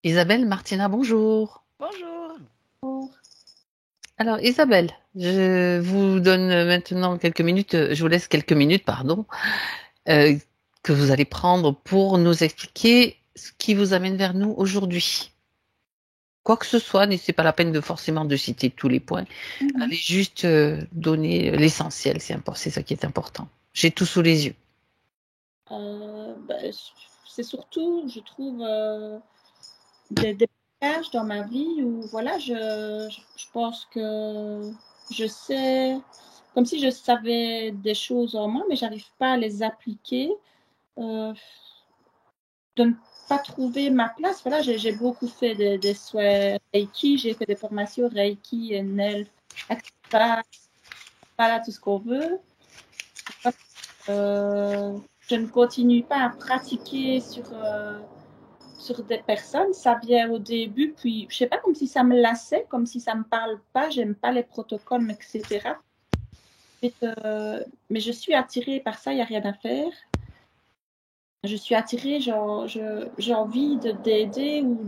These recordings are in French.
Isabelle, Martina, bonjour. Bonjour. Alors Isabelle, je vous donne maintenant quelques minutes, je vous laisse quelques minutes, pardon, euh, que vous allez prendre pour nous expliquer ce qui vous amène vers nous aujourd'hui. Quoi que ce soit, c'est pas la peine de forcément de citer tous les points. Mhm. Allez juste donner l'essentiel, c'est ça qui est important. J'ai tout sous les yeux. C'est surtout, je trouve, des passages dans ma vie où, voilà, je pense que je sais, comme si je savais des choses en moi, mais j'arrive pas à les appliquer, euh, de ne pas trouver ma place. Voilà, j'ai beaucoup fait des soins Reiki, j'ai fait des formations Reiki, NL, Akasha, voilà, tout ce qu'on veut. Euh, je ne continue pas à pratiquer sur des personnes. Ça vient au début, puis je sais pas, comme si ça me lassait, comme si ça me parle pas, j'aime pas les protocoles, etc. Mais je suis attirée par ça, il n'y a rien à faire. Je suis attirée, genre, j'ai envie d'aider ou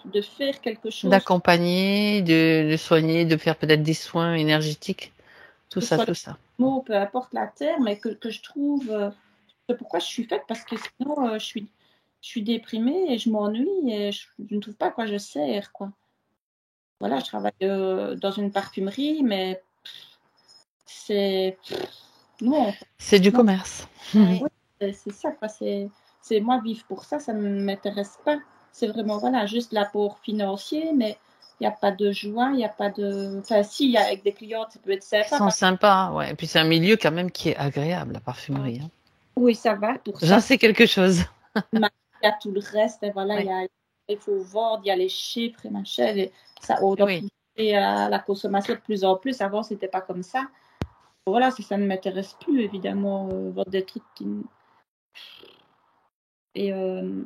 de faire quelque chose, D'accompagner, de soigner, de faire peut-être des soins énergétiques, tout que ce ça, soit tout le ça. mot, peu importe la terre, mais que je trouve pourquoi je suis faite, parce que sinon je suis déprimée et je m'ennuie et je ne trouve pas à quoi je sers, quoi. Voilà, je travaille dans une parfumerie, mais c'est non, C'est du non, commerce. oui, c'est ça, quoi. C'est moi vivre pour ça, ça ne m'intéresse pas. C'est vraiment, voilà, juste l'apport financier, mais il n'y a pas de joie, il n'y a pas de. Enfin, si, avec des clients, ça peut être Qui sympa. sont sympas, ouais. Et puis c'est un milieu quand même qui est agréable, la parfumerie, hein. Oui, ça va, pour J'en ça, sais quelque chose. il y a tout le reste, et voilà, Oui, il faut vendre, il y a les chiffres et machin, et ça, on doit oui. pousser à la consommation de plus en plus. Avant, c'était pas comme ça. Voilà, ça ne m'intéresse plus, évidemment, vendre des trucs qui. Et je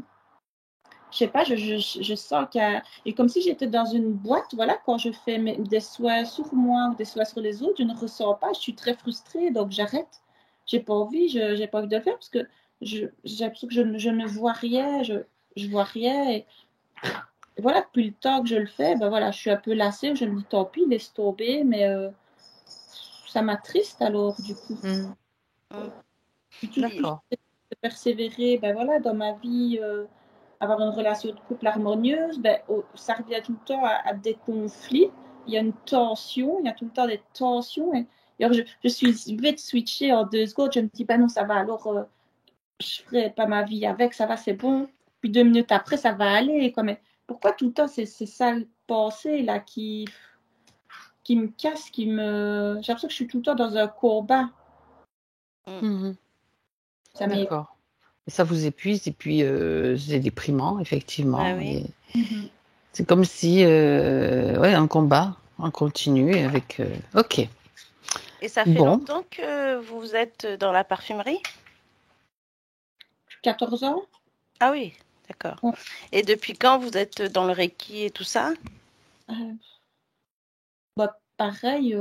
sais pas, je sens qu'il y a. Et comme si j'étais dans une boîte, voilà, quand je fais des soins sur moi ou des soins sur les autres, je ne ressens pas, je suis très frustrée, donc j'arrête. J'ai pas envie de le faire parce que j'ai l'impression que je ne vois rien, je vois rien. Et voilà, depuis le temps que je le fais, ben voilà, je suis un peu lassée, je me dis tant pis, laisse tomber, mais ça m'attriste alors, du coup. Hmm, Puis tout ce que d'accord. j'essaie de persévérer, ben voilà, dans ma vie, avoir une relation de couple harmonieuse, ben, ça revient tout le temps à des conflits. Il y a une tension, il y a tout le temps des tensions. Et alors je suis vite switchée en 2 secondes. Je me dis, ben non, ça va, alors je ferai pas ma vie avec, ça va, c'est bon. Puis 2 minutes après, ça va aller. Quoi. Mais pourquoi tout le temps ces sales pensées là qui me cassent, qui me. J'ai l'impression que je suis tout le temps dans un combat. Mhm, Ça m'est. d'accord. Et ça vous épuise et puis c'est déprimant, effectivement. Et Mhm. c'est comme si, ouais, un combat en continu avec. Ok. Et ça fait Bon, longtemps que vous êtes dans la parfumerie? 14 ans. Ah oui, d'accord. Ouais. Et depuis quand vous êtes dans le Reiki et tout ça? Bah, pareil,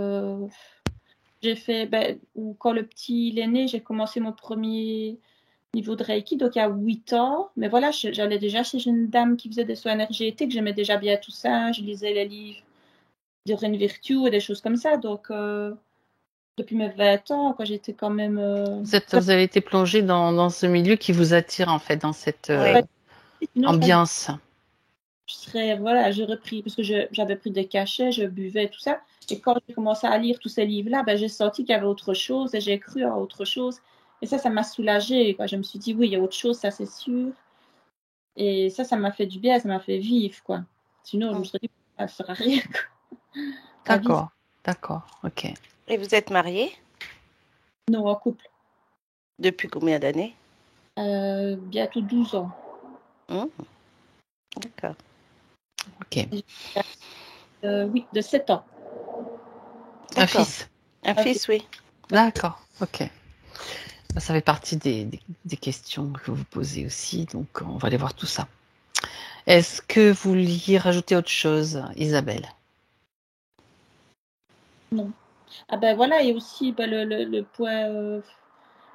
j'ai fait, ben, quand le petit il est né, j'ai commencé mon premier niveau de Reiki, donc il y a 8 ans. Mais voilà, j'allais déjà chez une dame qui faisait des soins énergétiques, j'aimais déjà bien tout ça, je lisais les livres de Ren Virtue et des choses comme ça. Donc, depuis mes 20 ans, quoi, j'étais quand même. vous avez été plongé dans ce milieu qui vous attire, en fait, dans cette Oui. Sinon, ambiance. je serais, voilà, j'aurais pris, parce que j'avais pris des cachets, je buvais tout ça. Et quand j'ai commencé à lire tous ces livres-là, ben, j'ai senti qu'il y avait autre chose et j'ai cru à autre chose. Et ça m'a soulagée, quoi. Je me suis dit, oui, il y a autre chose, ça c'est sûr. Et ça m'a fait du bien, ça m'a fait vivre, quoi. Sinon, je me serais dit, ça ne sert à rien, quoi. La vie, D'accord, d'accord, ok. Et vous êtes marié non, en couple. depuis combien d'années? Bientôt 12 ans. Hmm, d'accord. Ok. Oui, de 7 ans. Un D'accord. fils. Un Ok. fils, oui. D'accord, ok. Ça fait partie des questions que vous posez aussi, donc on va aller voir tout ça. Est-ce que vous vouliez rajouter autre chose, Isabelle? Non. Ah ben voilà, et aussi ben, le point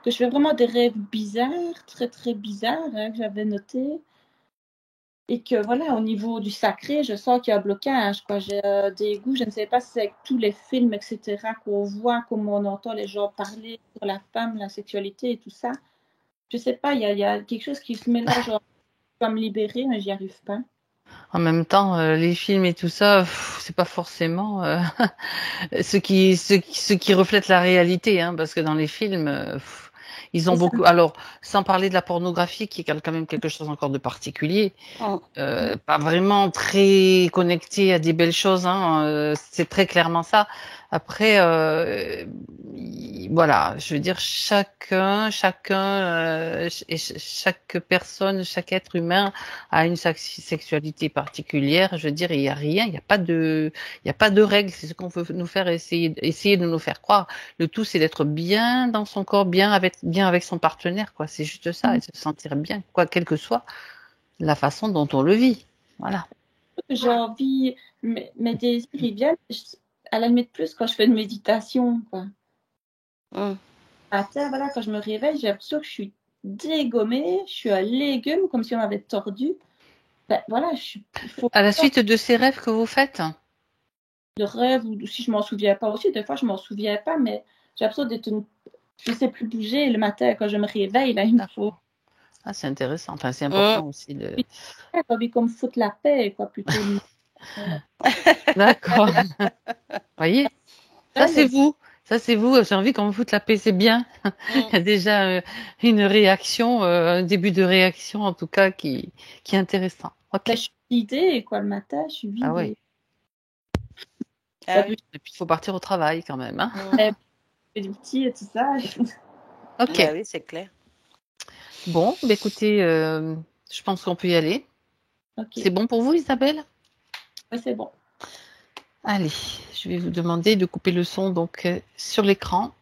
que je fais vraiment des rêves bizarres, très très bizarres, hein, que j'avais noté. Et que voilà, au niveau du sacré, je sens qu'il y a un blocage, quoi. J'ai des goûts, je ne sais pas si c'est avec tous les films, etc., qu'on voit, comment on entend les gens parler sur la femme, la sexualité et tout ça. Je sais pas, il y a quelque chose qui se mélange. Je dois me libérer, mais j'y arrive pas. En même temps, les films et tout ça, c'est pas forcément ce qui reflète la réalité, hein, parce que dans les films, ils ont Et ça beaucoup. Alors, sans parler de la pornographie, qui est quand même quelque chose encore de particulier, Mm. pas vraiment très connecté à des belles choses, hein, c'est très clairement ça. Après, voilà, je veux dire, chaque personne, chaque être humain a une sexualité particulière. Je veux dire, il y a rien, il y a pas de règles. C'est ce qu'on veut nous faire essayer de nous faire croire. Le tout, c'est d'être bien dans son corps, bien avec son partenaire, quoi. C'est juste ça, et se sentir bien, quoi, quelle que soit la façon dont on le vit. Voilà. j'ai envie, mes désirs, ils viennent à la limite plus quand je fais une méditation, quoi. Mm. À terre, voilà, quand je me réveille, j'ai l'impression que je suis dégommée, je suis un légume, comme si on m'avait tordu. Ben voilà, il faut À la suite de ces rêves que vous faites, de rêve, ou si je m'en souviens pas aussi, des fois je m'en souviens pas, mais j'ai l'impression d'être je sais plus bouger le matin quand je me réveille, là, il me faut. ah, c'est intéressant. Enfin, c'est Mm. important aussi de. J'ai envie qu'on me foute la paix, quoi, plutôt. D'accord. Voyez, ça Ouais, c'est mais vous. Ça c'est vous. J'ai envie qu'on me foute la paix, c'est bien. Mm. Il y a déjà une réaction, un début de réaction en tout cas qui est intéressant. ben, Ok. je suis vidée, quoi, le matin, je suis Ah ouais. vidée. Ah Ça oui. veut Et puis il faut partir au travail quand même, hein. Mm. dire du petit et tout ça. Ok. Bah oui, c'est clair. Bon, bah, écoutez, je pense qu'on peut y aller. C'est Ok, bon pour vous, Isabelle? ouais, c'est bon. Allez, je vais vous demander de couper le son donc sur l'écran,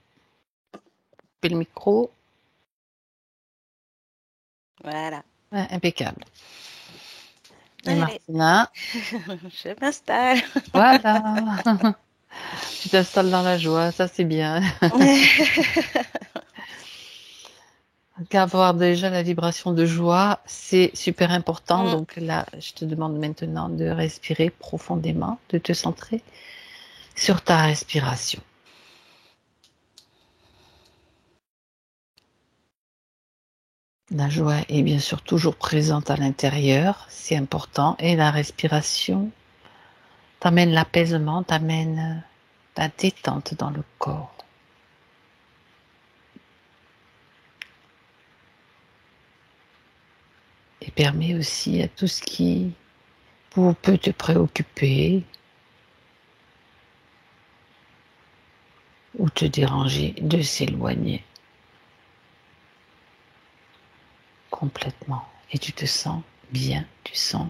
couper le micro. Voilà. Ouais, impeccable. Et Allez, Martina, je m'installe. voilà. Tu t'installes dans la joie, ça c'est bien. Qu'avoir déjà la vibration de joie, c'est super important. Mm. Donc là, je te demande maintenant de respirer profondément, de te centrer sur ta respiration. La joie est bien sûr toujours présente à l'intérieur, c'est important. Et la respiration t'amène l'apaisement, t'amène la détente dans le corps. Et permet aussi à tout ce qui peut te préoccuper ou te déranger de s'éloigner complètement. Et tu te sens bien, tu sens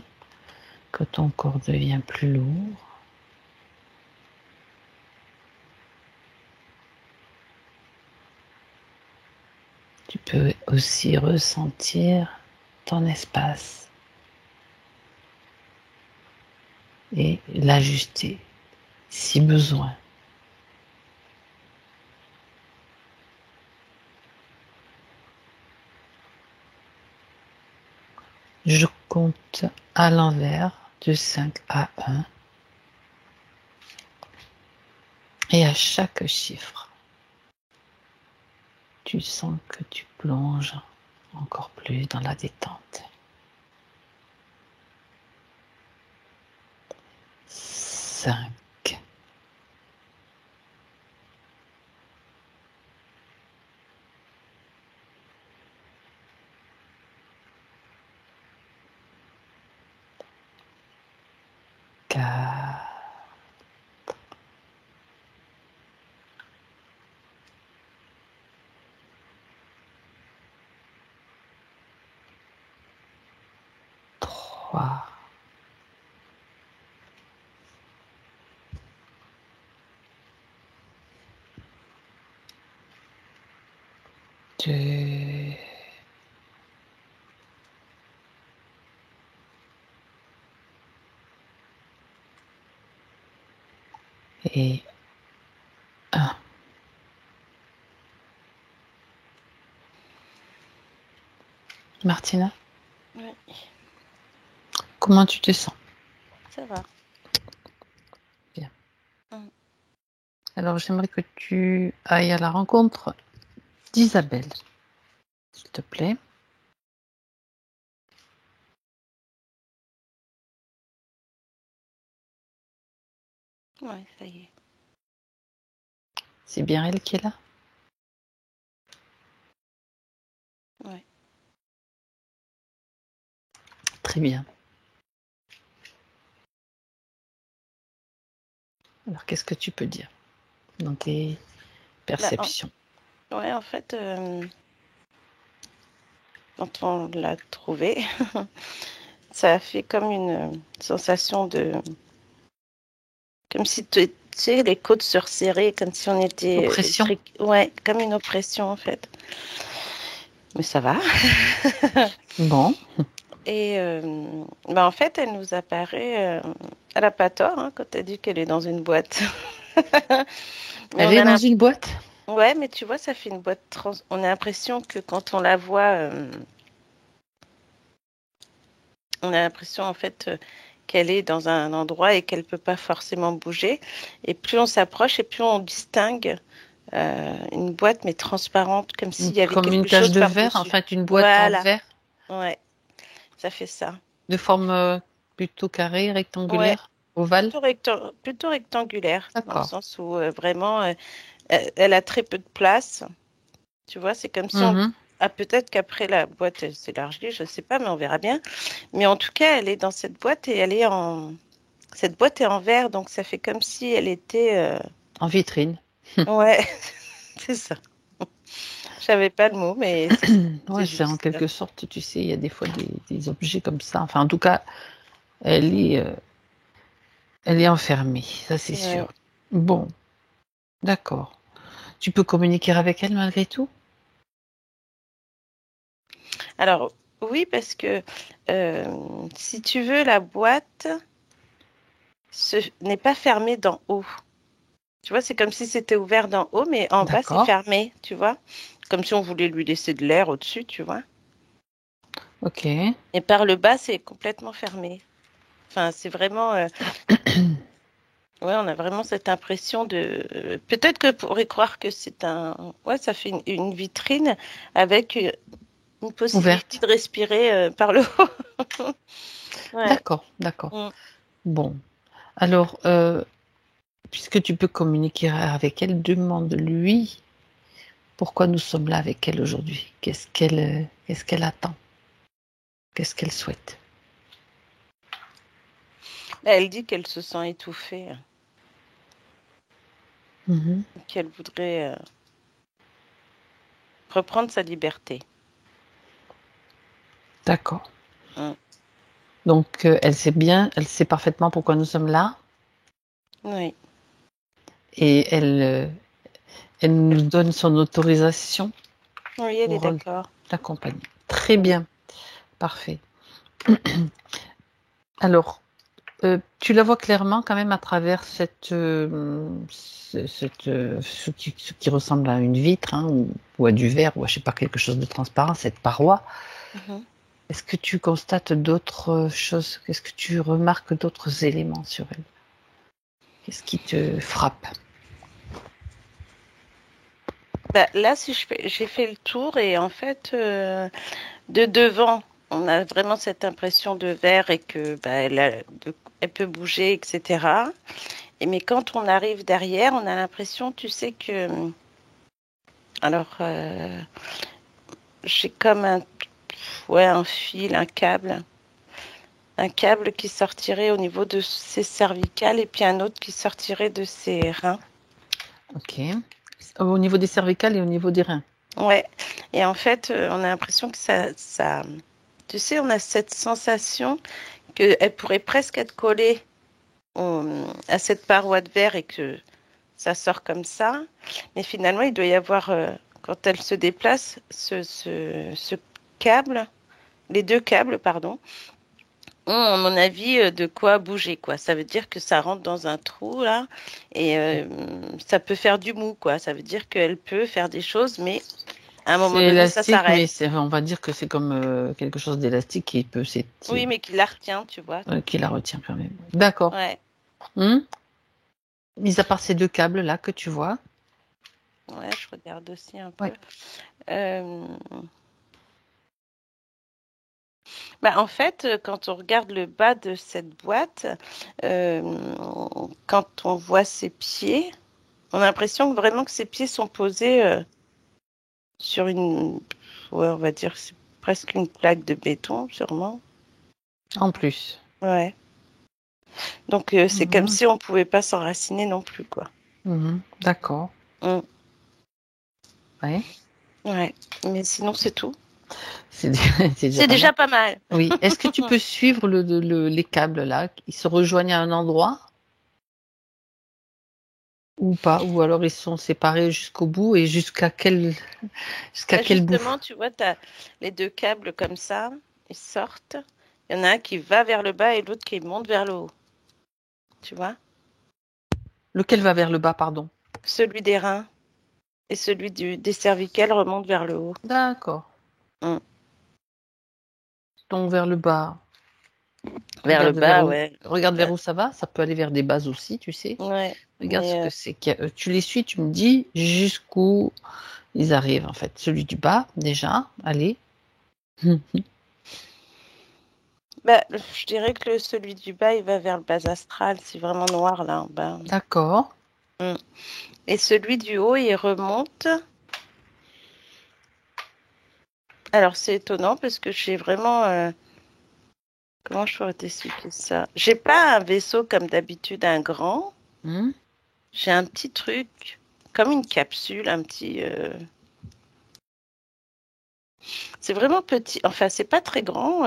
que ton corps devient plus lourd. Tu peux aussi ressentir ton espace et l'ajuster si besoin. Je compte à l'envers de 5 à 1 et à chaque chiffre, tu sens que tu plonges encore plus dans la détente. 5, 4, 3, 2, et 1. Martina, Ouais. comment tu te sens? Ça va. Bien. Mm. Alors, j'aimerais que tu ailles à la rencontre d'Isabelle, s'il te plaît. Ouais, ça y est. C'est bien elle qui est là? Ouais. Très bien. Alors, qu'est-ce que tu peux dire dans tes perceptions? Ouais, en fait, quand on l'a trouvé, ça a fait comme une sensation de... Comme si, tu sais, les côtes se resserraient, comme si on était... Oppression? Ouais, comme une oppression, en fait. Mais ça va. Bon. Et en fait, elle nous apparaît... elle n'a pas tort hein, quand elle dit qu'elle est dans une boîte. Mais Elle est dans une boîte? Ouais, mais tu vois, ça fait une boîte trans... On a l'impression que quand on la voit... on a l'impression, en fait... qu'elle est dans un endroit et qu'elle ne peut pas forcément bouger. Et plus on s'approche et plus on distingue une boîte, mais transparente, comme s'il y avait Comme une quelque cage chose de verre, en par-dessus. fait, une boîte en Voilà, verre, ouais, ça fait ça. de forme plutôt carrée, Ouais, rectangulaire, ovale? plutôt rectangulaire, dans le D'accord. sens où vraiment, elle a très peu de place. Tu vois, c'est comme si on... Mhm. Ah, peut-être qu'après la boîte elle s'élargit, je ne sais pas, mais on verra bien. Mais en tout cas, elle est dans cette boîte et elle est en... Cette boîte est en verre, donc ça fait comme si elle était... En vitrine. Ouais, c'est ça. Je savais pas le mot, mais c'est Ouais, c'est en juste ça. quelque sorte, tu sais, il y a des fois des objets comme ça. Enfin, en tout cas, elle est enfermée, ça c'est Ouais. sûr. Bon, d'accord. Tu peux communiquer avec elle malgré tout? Alors, oui, parce que si tu veux, la boîte n'est pas fermée d'en haut. Tu vois, c'est comme si c'était ouvert d'en haut, mais en bas, c'est D'accord. fermé, tu vois. Comme si on voulait lui laisser de l'air au-dessus, tu vois. Ok. Et par le bas, c'est complètement fermé. Enfin, c'est vraiment... Ouais, on a vraiment cette impression de... Peut-être que pourrait croire que c'est un... Ouais, ça fait une vitrine avec une possibilité Ouverte. de respirer par le haut. Ouais. D'accord, d'accord. Mm. Bon. Alors, puisque tu peux communiquer avec elle, demande-lui pourquoi nous sommes là avec elle aujourd'hui. Qu'est-ce qu'elle attend? Qu'est-ce qu'elle souhaite? Là, elle dit qu'elle se sent étouffée, Mhm. qu'elle voudrait reprendre sa liberté. D'accord. Mm. Donc, elle sait parfaitement pourquoi nous sommes là Oui. et elle nous donne son autorisation Oui, elle est pour d'accord. l'accompagner. Très Mm. bien, parfait. Alors, tu la vois clairement quand même à travers ce qui ressemble à une vitre hein, ou à du verre ou à je sais pas quelque chose de transparent, cette paroi. Mhm. Est-ce que tu constates d'autres choses? Qu'est-ce que tu remarques d'autres éléments sur elle? Qu'est-ce qui te frappe? Bah, là, si j'ai fait le tour et en fait, de devant, on a vraiment cette impression de verre et que bah, elle peut bouger, etc. Mais quand on arrive derrière, on a l'impression, tu sais que... Alors, j'ai comme un fil, un câble qui sortirait au niveau de ses cervicales et puis un autre qui sortirait de ses reins. Ok. Au niveau des cervicales et au niveau des reins. Ouais. Et en fait, on a l'impression que tu sais, on a cette sensation qu'elle pourrait presque être collée à cette paroi de verre et que ça sort comme ça. Mais finalement, il doit y avoir, quand elle se déplace, ce câble, les deux câbles, pardon, ont, à mon avis, de quoi bouger, quoi. Ça veut dire que ça rentre dans un trou, là, et ça peut faire du mou, quoi. Ça veut dire qu'elle peut faire des choses, mais À un moment C'est donné, ça élastique, mais s'arrête. on va dire que c'est comme quelque chose d'élastique qui peut Oui, s'étirer, mais qui la retient, tu vois. qui la retient quand même. D'accord. Ouais, Mis à part ces deux câbles là que tu vois. ouais, je regarde aussi un Ouais. peu. En fait, quand on regarde le bas de cette boîte, quand on voit ses pieds, on a l'impression vraiment que ses pieds sont posés sur une, ouais, on va dire, c'est presque une plaque de béton, sûrement. En plus. Ouais. Donc, c'est comme si on pouvait pas s'enraciner non plus, quoi. D'accord. Mm. Ouais. Ouais. Mais sinon, c'est tout. C'est C'est déjà pas mal. Oui. Est-ce que tu peux suivre les câbles là? Ils se rejoignent à un endroit ou pas? Ou alors ils sont séparés jusqu'au bout et jusqu'à quel bout? Justement, tu vois, tu as les deux câbles comme ça, ils sortent. Il y en a un qui va vers le bas et l'autre qui monte vers le haut. Tu vois? Lequel va vers le bas, pardon? Celui des reins et celui des cervicales remonte vers le haut. D'accord. Mm. Donc vers le bas. Vers le bas, ouais. Regarde vers où ça va. Ça peut aller vers des bases aussi, tu sais. Ouais. Regarde ce que c'est. Tu les suis, tu me dis jusqu'où ils arrivent en fait. Celui du bas, déjà. Allez. Je dirais que celui du bas, il va vers le bas astral. C'est vraiment noir là en bas. D'accord. Et celui du haut, il remonte. Alors c'est étonnant parce que j'ai vraiment... Comment je pourrais t'expliquer ça? J'ai pas un vaisseau comme d'habitude, un grand. J'ai un petit truc, comme une capsule, un petit... C'est vraiment petit. Enfin, c'est pas très grand.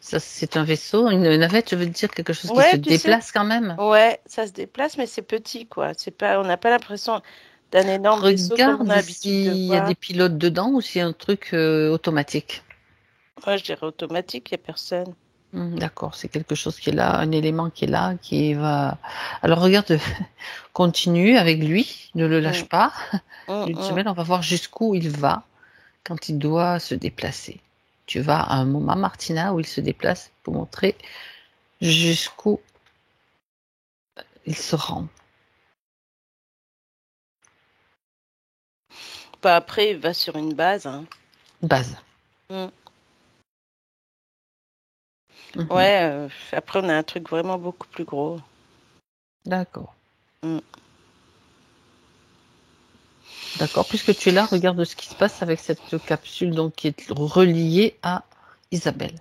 Ça, c'est un vaisseau, une navette, je veux dire quelque chose qui Ouais, se tu sais. déplace quand même. Ouais, ça se déplace, mais c'est petit, quoi. C'est pas, on n'a pas l'impression d'un énorme vaisseau comme on a Regarde l'habitude de s'il y a voir. des pilotes dedans ou s'il y a un truc automatique. Ouais, je dirais automatique, il n'y a personne. D'accord, c'est quelque chose qui est là, un élément qui est là, qui va. Alors regarde, continue avec lui, ne le lâche pas. Une semaine, on va voir jusqu'où il va quand il doit se déplacer. Tu vas à un moment, Martina, où il se déplace pour montrer jusqu'où il se rend. Après, il va sur une base. Hein. Base. Ouais, après, on a un truc vraiment beaucoup plus gros. D'accord. D'accord, puisque tu es là, regarde ce qui se passe avec cette capsule donc, qui est reliée à Isabelle.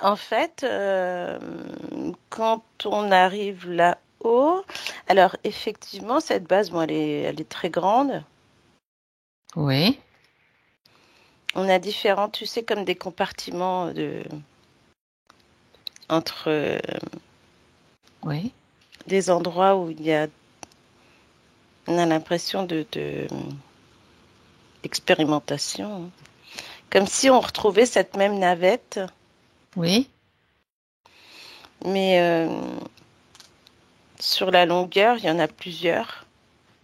En fait, quand on arrive là-haut, alors effectivement, cette base, elle est très grande. Oui. On a différents, tu sais, comme des compartiments entre Oui. des endroits où on a l'impression d'expérimentation. Comme si on retrouvait cette même navette. Oui. Mais sur la longueur, il y en a plusieurs.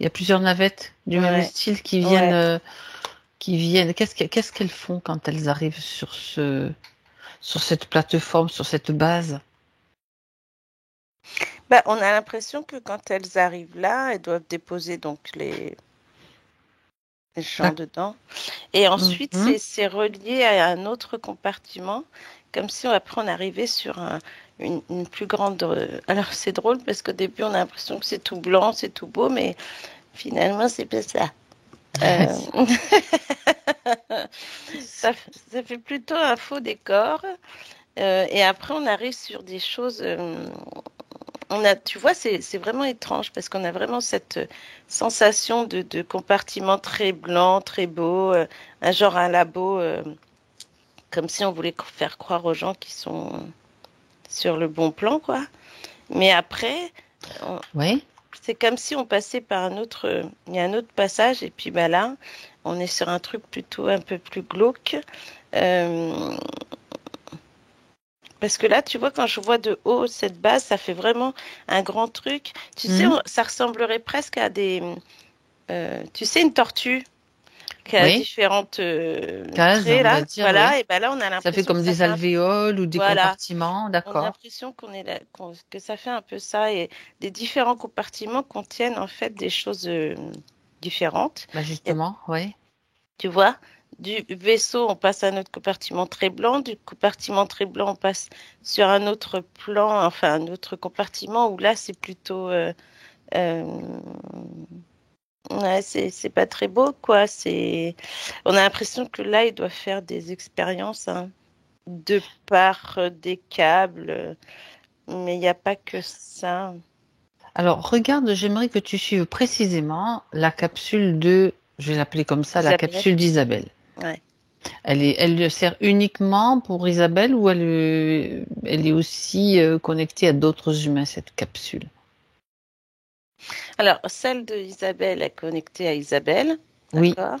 Il y a plusieurs navettes du même style qui viennent. Qu'est-ce qu'elles font quand elles arrivent sur cette plateforme, sur cette base? On a l'impression que quand elles arrivent là, elles doivent déposer donc les gens dedans. Et ensuite, c'est relié à un autre compartiment, comme si après on arrivait sur une plus grande... Alors c'est drôle parce qu'au début, on a l'impression que c'est tout blanc, c'est tout beau, mais finalement, c'est pas ça. Ça fait plutôt un faux décor. Et après, on arrive sur des choses... tu vois, c'est vraiment étrange parce qu'on a vraiment cette sensation de compartiment très blanc, très beau, un labo, comme si on voulait faire croire aux gens qui sont sur le bon plan, quoi. Mais après, c'est comme si on passait par il y a un autre passage et puis là, on est sur un truc plutôt un peu plus glauque. Parce que là, tu vois, quand je vois de haut cette base, ça fait vraiment un grand truc. Tu sais, ça ressemblerait presque à tu sais, une tortue qui a Oui. différentes Cases, traits on là. va dire, Voilà, oui. et ben là, on a Ça l'impression fait comme que ça des fait alvéoles ou des voilà. compartiments, On a d'accord. l'impression que ça fait un peu ça. Et les différents compartiments contiennent en fait des choses différentes. Bah Et, justement, oui. tu vois, du vaisseau, on passe à un autre compartiment très blanc. Du compartiment très blanc, on passe sur un autre plan, enfin un autre compartiment où là, c'est plutôt... euh, ouais, c'est pas très beau, quoi. On a l'impression que là, il doit faire des expériences hein, de par des câbles, mais il n'y a pas que ça. Alors, regarde, j'aimerais que tu suives précisément la capsule de, je vais l'appeler comme ça, la Isabelle, capsule d'Isabelle. ouais. Elle sert uniquement pour Isabelle ou elle est aussi connectée à d'autres humains, cette capsule? Alors, celle de Isabelle est connectée à Isabelle, Oui. d'accord,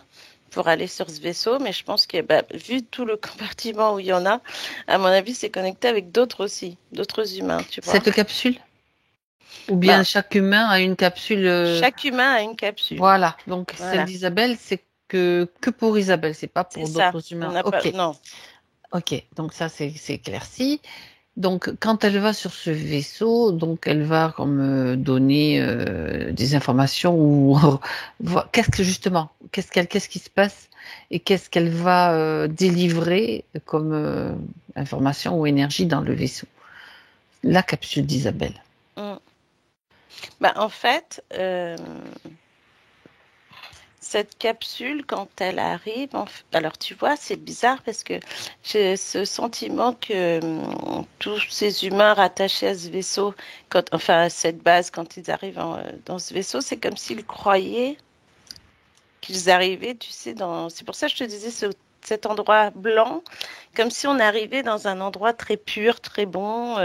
pour aller sur ce vaisseau, mais je pense que, bah, vu tout le compartiment où il y en a, à mon avis, c'est connecté avec d'autres aussi, d'autres humains, tu vois. Cette capsule? Ou bien Ben, chaque humain a une capsule chaque humain a une capsule. Voilà. Donc, celle Voilà, d'Isabelle, c'est que pour Isabelle, c'est pas c'est pour ça. d'autres On humains. n'a pas, Ok. non. Ok. Donc, ça, c'est éclairci. Donc, quand elle va sur ce vaisseau, donc elle va comme donner des informations ou qu'est-ce que justement, qu'est-ce qui se passe et qu'est-ce qu'elle va délivrer comme information ou énergie dans le vaisseau. La capsule d'Isabelle. Mm. Bah, en fait, cette capsule, quand elle arrive, alors tu vois, c'est bizarre parce que j'ai ce sentiment que tous ces humains rattachés à ce vaisseau, enfin à cette base, quand ils arrivent dans ce vaisseau, c'est comme s'ils croyaient qu'ils arrivaient, tu sais, c'est pour ça que je te disais cet endroit blanc, comme si on arrivait dans un endroit très pur, très bon,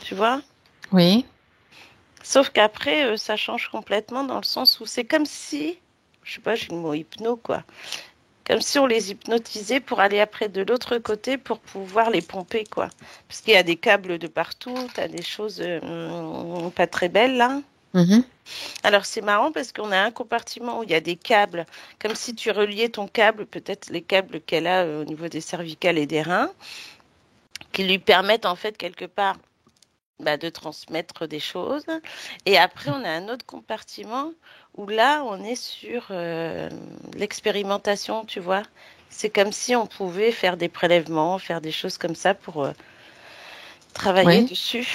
tu vois. Oui. Sauf qu'après, ça change complètement dans le sens où c'est comme si, je sais pas, j'ai le mot hypno, quoi. Comme si on les hypnotisait pour aller après de l'autre côté pour pouvoir les pomper, quoi. Parce qu'il y a des câbles de partout, t'as des choses pas très belles, là. Mhm. Alors, c'est marrant parce qu'on a un compartiment où il y a des câbles, comme si tu reliais ton câble, peut-être les câbles qu'elle a au niveau des cervicales et des reins, qui lui permettent, en fait, quelque part, bah, de transmettre des choses. Et après, on a un autre compartiment où là, on est sur l'expérimentation, tu vois. C'est comme si on pouvait faire des prélèvements, faire des choses comme ça pour travailler Oui. dessus.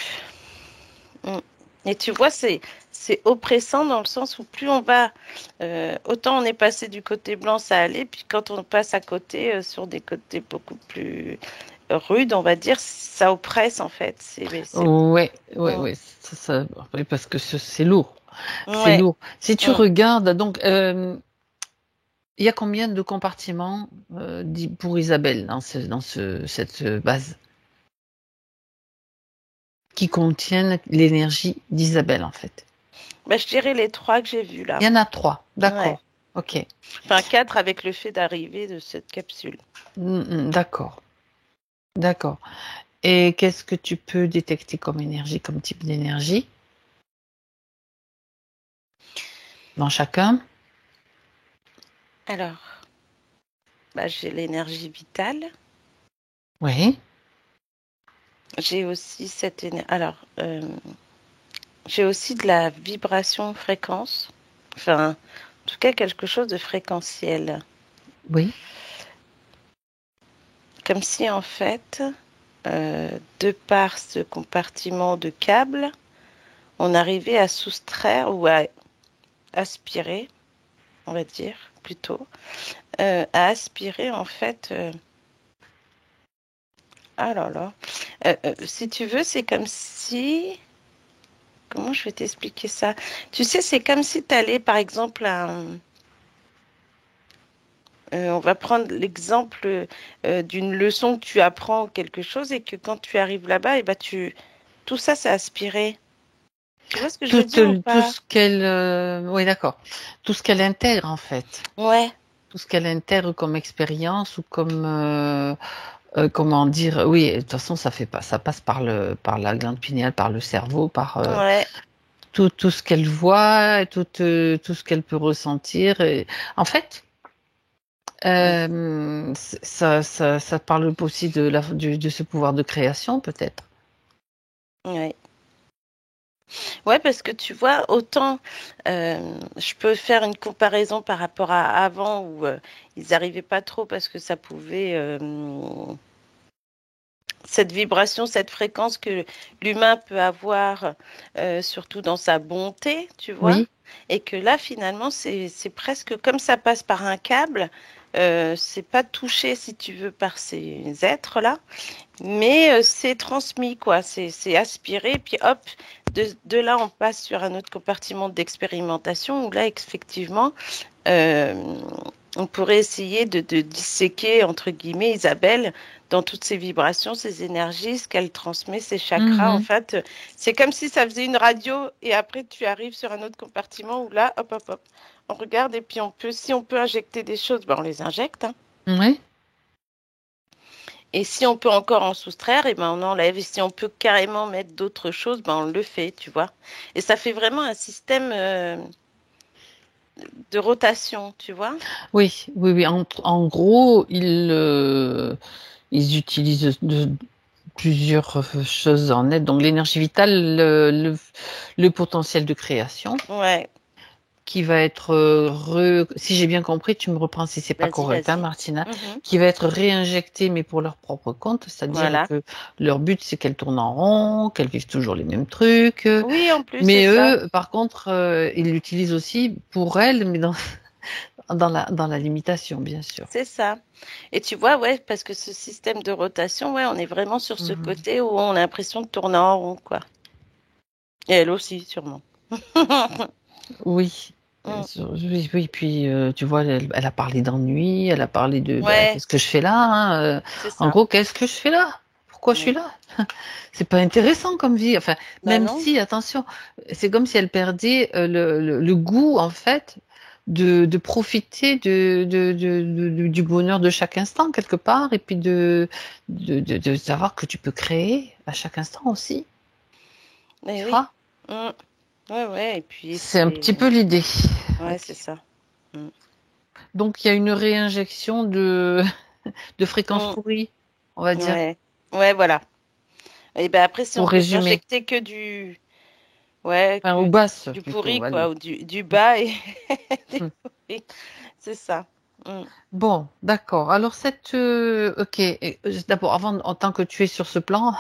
Mm. Et tu vois, c'est oppressant dans le sens où plus on va, autant on est passé du côté blanc, ça allait, puis quand on passe à côté, sur des côtés beaucoup plus rudes, on va dire, ça oppresse en fait. Ouais, ouais, Mm. ouais. Oui, parce que c'est lourd. C'est Ouais. lourd. Si tu Mm. regardes, donc, il y a combien de compartiments pour Isabelle cette base qui contiennent l'énergie d'Isabelle, en fait? Bah, je dirais les trois que j'ai vus là. Il y en a 3. Ouais. D'accord. Ok. Enfin, quatre avec le fait d'arriver de cette capsule. D'accord. D'accord. Et qu'est-ce que tu peux détecter comme énergie, comme type d'énergie dans chacun? Alors, bah, j'ai l'énergie vitale. Oui. J'ai aussi cette énergie. Alors, j'ai aussi de la vibration fréquence. Enfin, en tout cas, quelque chose de fréquentiel. Oui. Comme si, en fait, de par ce compartiment de câbles, on arrivait à soustraire ou à aspirer, on va dire, plutôt, à aspirer, en fait. Ah là là. Si tu veux, c'est comme si... Comment je vais t'expliquer ça? Tu sais, c'est comme si tu allais, par exemple, on va prendre l'exemple d'une leçon que tu apprends ou quelque chose et que quand tu arrives là-bas, et ben tout ça, c'est aspiré. Tu vois ce que je veux dire ou Tout pas? ce qu'elle, oui, d'accord. Tout ce qu'elle intègre, en fait. Ouais, Tout ce qu'elle intègre comme expérience ou comme comment dire, oui, de toute façon ça passe par la glande pinéale, par le cerveau, par ouais. tout ce qu'elle voit, tout ce qu'elle peut ressentir. Et, en fait, ça parle aussi de ce pouvoir de création, peut-être. Ouais. Ouais, parce que tu vois, autant je peux faire une comparaison par rapport à avant où ils n'arrivaient pas trop parce que ça pouvait cette vibration, cette fréquence que l'humain peut avoir, surtout dans sa bonté, tu vois, Oui. et que là, finalement, c'est presque comme ça passe par un câble, c'est pas touché, si tu veux, par ces êtres-là, mais c'est transmis, quoi, c'est aspiré, puis hop, de là, on passe sur un autre compartiment d'expérimentation où là, effectivement, euh, on pourrait essayer de disséquer, entre guillemets, Isabelle, dans toutes ses vibrations, ses énergies, ce qu'elle transmet, ses chakras. En Mhm. fait, c'est comme si ça faisait une radio et après tu arrives sur un autre compartiment où là, hop, hop, hop, on regarde et puis si on peut injecter des choses, ben on les injecte, hein. Oui. Et si on peut encore en soustraire, et ben on enlève. Et si on peut carrément mettre d'autres choses, ben on le fait, tu vois. Et ça fait vraiment un système de rotation, tu vois. Oui, oui, oui. En gros, ils utilisent plusieurs choses en net. Donc l'énergie vitale, le potentiel de création, Ouais, qui va être, si j'ai bien compris, tu me reprends si c'est pas vas-y, correct, hein, vas-y. Martina, Mhm. qui va être réinjecté, mais pour leur propre compte, c'est-à-dire Voilà. que leur but, c'est qu'elles tournent en rond, qu'elles vivent toujours les mêmes trucs. Oui, en plus, c'est Mais ça. eux, par contre, ils l'utilisent aussi pour elles, mais dans la limitation, bien sûr. C'est ça. Et tu vois, ouais, parce que ce système de rotation, ouais, on est vraiment sur ce Mhm. côté où on a l'impression de tourner en rond, quoi. Et elle aussi, sûrement. Oui. Mm. Oui, oui, puis tu vois, elle a parlé d'ennui, elle a parlé de Ouais, qu'est-ce que je fais là, hein, c'est en ça. gros, qu'est-ce que je fais là? Pourquoi je suis Ouais. là? C'est pas intéressant comme vie. Enfin, Bah même non. si, attention, c'est comme si elle perdait le goût, en fait, de profiter du bonheur de chaque instant, quelque part, et puis de savoir que tu peux créer à chaque instant aussi. Mais Tu oui. vois? Mm. Ouais, ouais. Et puis C'est un c'est. petit peu l'idée. Ouais, c'est Ok. ça. Mm. Donc, il y a une réinjection de fréquences Mm. pourries, on va dire, Ouais. Ouais, voilà. Et ben après, si on pour peut résumer. t'injecter que du. Ouais, Enfin, ou que basses, du plutôt, pourri, quoi, allez. ou du bas et des pourris. C'est ça. Mm. Bon, d'accord. Alors, ok, d'abord, en tant que tu es sur ce plan,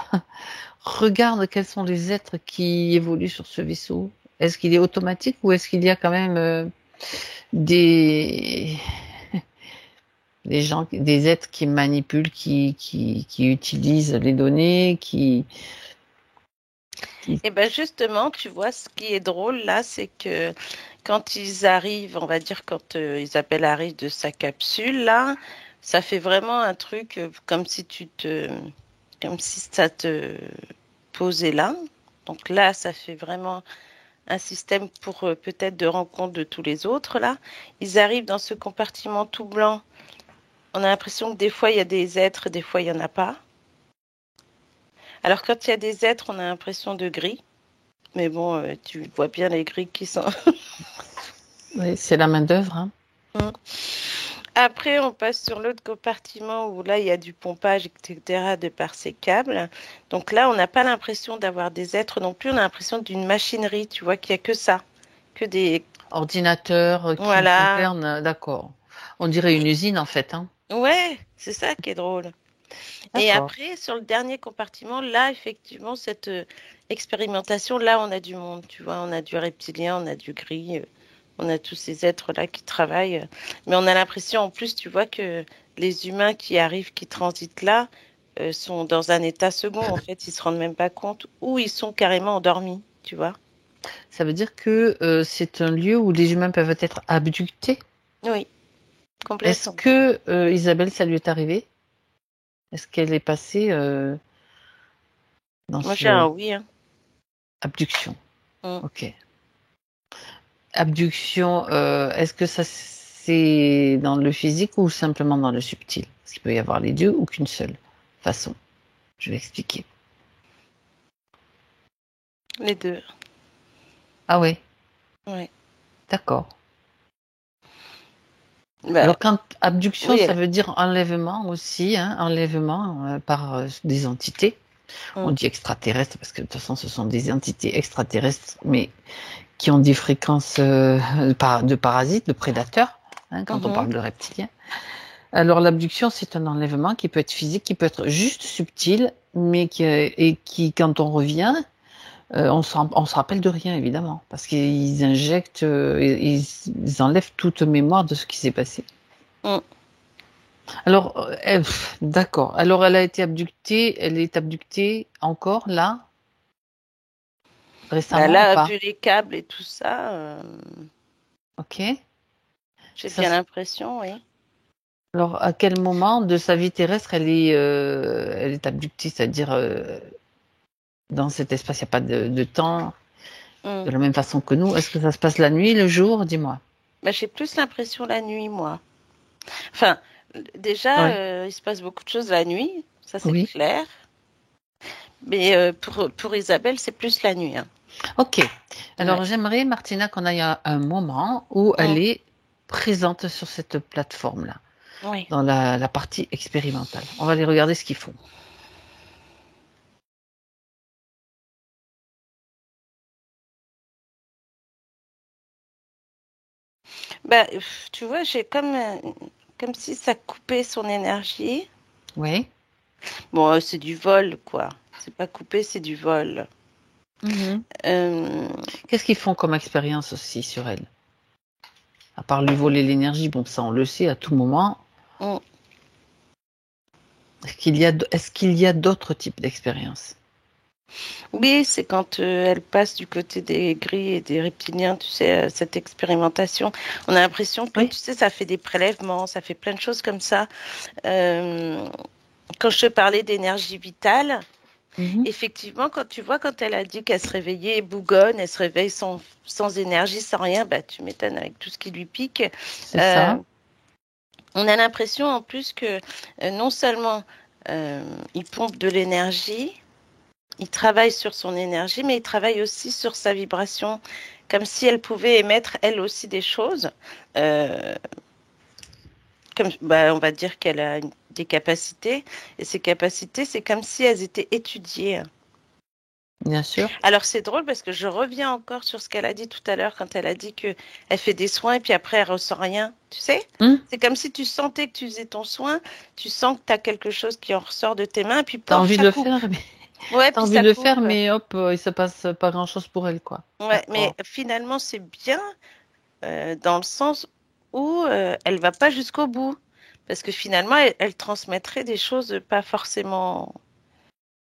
regarde quels sont les êtres qui évoluent sur ce vaisseau. Est-ce qu'il est automatique ou est-ce qu'il y a quand même des, des gens, des êtres qui manipulent, qui utilisent les données, qui... Et ben justement, tu vois, ce qui est drôle là, c'est que quand ils arrivent, on va dire quand Isabelle arrive de sa capsule là, ça fait vraiment un truc comme si ça te posait là. Donc là, ça fait vraiment un système pour peut-être de rencontre de tous les autres là. Ils arrivent dans ce compartiment tout blanc. On a l'impression que des fois il y a des êtres, des fois il y en a pas. Alors quand il y a des êtres, on a l'impression de gris. Mais bon, tu vois bien les grilles qui sont. Oui, c'est la main-d'œuvre, hein. Après, on passe sur l'autre compartiment où là, il y a du pompage, etc., de par ces câbles. Donc là, on n'a pas l'impression d'avoir des êtres non plus. On a l'impression d'une machinerie, tu vois, qu'il n'y a que ça. Que des. Ordinateur qui Voilà. gouverne, d'accord. On dirait une usine en fait, hein. Ouais, c'est ça qui est drôle. Et D'accord. après, sur le dernier compartiment, là, effectivement, cette expérimentation, là, on a du monde, tu vois. On a du reptilien, on a du gris. On a tous ces êtres-là qui travaillent. Mais on a l'impression, en plus, tu vois, que les humains qui arrivent, qui transitent là, sont dans un état second. En fait, ils se rendent même pas compte ou ils sont carrément endormis, tu vois. Ça veut dire que c'est un lieu où les humains peuvent être abductés. Oui, Est-ce complètement. que Isabelle, ça lui est arrivé? Est-ce qu'elle est passée dans Moi, j'ai ce un oui, hein. abduction? Mm. Ok. Abduction, est-ce que ça c'est dans le physique ou simplement dans le subtil? Parce qu'il peut y avoir les deux ou qu'une seule façon. Je vais expliquer. Les deux. Ah oui, Ouais. d'accord. Bah, Alors, quand abduction, oui. ça veut dire enlèvement aussi, hein, enlèvement par des entités. On Mm. dit extraterrestres parce que de toute façon, ce sont des entités extraterrestres, mais qui ont des fréquences de parasites, de prédateurs, hein, quand on Mhm. parle de reptiliens. Alors, l'abduction, c'est un enlèvement qui peut être physique, qui peut être juste subtil, mais qui, quand on revient, on se rappelle de rien, évidemment, parce qu'ils injectent, ils enlèvent toute mémoire de ce qui s'est passé. Mm. Alors, d'accord. Alors, elle a été abductée, elle est abductée encore, là, Bah, récemment ou là, pas? vu les câbles et tout ça, Ok. j'ai Ça, bien l'impression, oui. alors, à quel moment de sa vie terrestre elle est abductée, c'est-à-dire dans cet espace, il n'y a pas de temps, Mm. de la même façon que nous. Est-ce que ça se passe la nuit, le jour? Dis-moi. Bah, j'ai plus l'impression la nuit, moi. Enfin, déjà, Oui. il se passe beaucoup de choses la nuit, ça c'est Oui. clair. Mais pour Isabelle, c'est plus la nuit, hein. Ok. Ouais. Alors, j'aimerais, Martina, qu'on aille à un moment où elle Mm. est présente sur cette plateforme-là, Oui. dans la partie expérimentale. On va aller regarder ce qu'ils font. Bah, tu vois, j'ai comme si ça coupait son énergie. Oui. Bon, c'est du vol, quoi. C'est pas coupé, c'est du vol. Mhm. Euh, Qu'est-ce qu'ils font comme expérience aussi sur elle? À part lui voler l'énergie, bon, ça on le sait à tout moment. mm. Est-ce qu'il y a d'autres types d'expériences? Oui, c'est quand elle passe du côté des gris et des reptiliens, tu sais, cette expérimentation. On a l'impression que, Oui. tu sais, ça fait des prélèvements, ça fait plein de choses comme ça. Euh, Quand je te parlais d'énergie vitale, Mhm. effectivement, quand tu vois, quand elle a dit qu'elle se réveillait bougonne, elle se réveille sans énergie, sans rien, bah, tu m'étonnes avec tout ce qui lui pique. C'est Euh, ça. on a l'impression en plus que non seulement il pompe de l'énergie, il travaille sur son énergie, mais il travaille aussi sur sa vibration, comme si elle pouvait émettre elle aussi des choses. Euh, Comme, bah, on va dire qu'elle a des capacités, et ces capacités, c'est comme si elles étaient étudiées. Bien sûr. Alors c'est drôle parce que je reviens encore sur ce qu'elle a dit tout à l'heure quand elle a dit que elle fait des soins et puis après elle ressent rien. Tu sais? Hmm. C'est comme si tu sentais que tu faisais ton soin, tu sens que tu as quelque chose qui en ressort de tes mains, et puis T'as pof, envie de ça le coupe. faire, mais Ouais, t'as puis envie de ça le coupe. faire, mais hop, il se passe pas grand-chose pour elle, quoi. Ouais, mais D'accord. finalement c'est bien dans le sens où elle va pas jusqu'au bout. Parce que finalement, elle transmettrait des choses pas forcément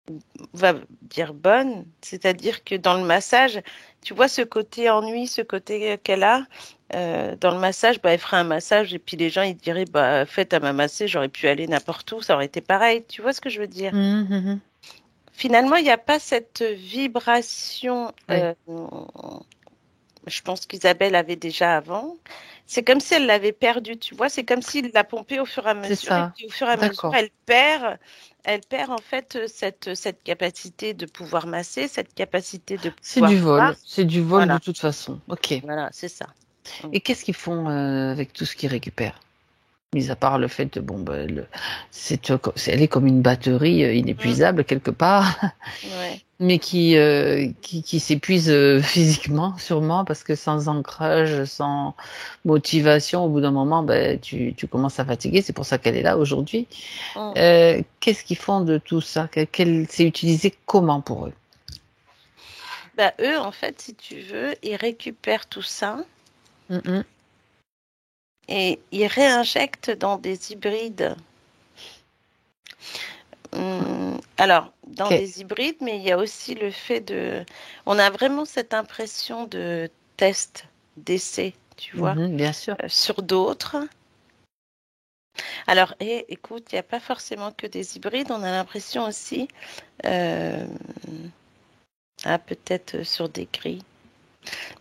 on va dire bonne, c'est-à-dire que dans le massage, tu vois ce côté ennui, ce côté qu'elle a, dans le massage, bah, elle ferait un massage et puis les gens ils diraient bah faites à m'amasser, j'aurais pu aller n'importe où, ça aurait été pareil, tu vois ce que je veux dire? Mhm, mhm. Finalement, il n'y a pas cette vibration, Oui, je pense qu'Isabelle avait déjà avant. C'est comme si elle l'avait perdue, tu vois, c'est comme s'il l'a pompée au fur et à c'est mesure, et ça. puis au fur et à mesure, D'accord. elle perd en fait cette capacité de pouvoir masser, cette capacité de C'est du pouvoir voir. vol. C'est du vol de Voilà, toute façon. Ok. voilà, c'est ça. Mm. Et qu'est-ce qu'ils font avec tout ce qu'ils récupèrent? Mis à part le fait, bon, ben, elle est comme une batterie Mm. inépuisable quelque part, Ouais. mais qui s'épuise physiquement, sûrement, parce que sans ancrage, sans motivation, au bout d'un moment, ben, tu commences à fatiguer. C'est pour ça qu'elle est là aujourd'hui. Mm. Qu'est-ce qu'ils font de tout ça? C'est utilisé comment pour eux? Bah, eux, en fait, si tu veux, ils récupèrent tout ça Mhm. et ils réinjectent dans des hybrides. Alors, dans Ok. des hybrides, mais il y a aussi le fait de... On a vraiment cette impression de test, d'essai, tu vois, Mhm, bien sûr. sur d'autres. Alors, écoute, il n'y a pas forcément que des hybrides, on a l'impression aussi, euh, peut-être sur des gris.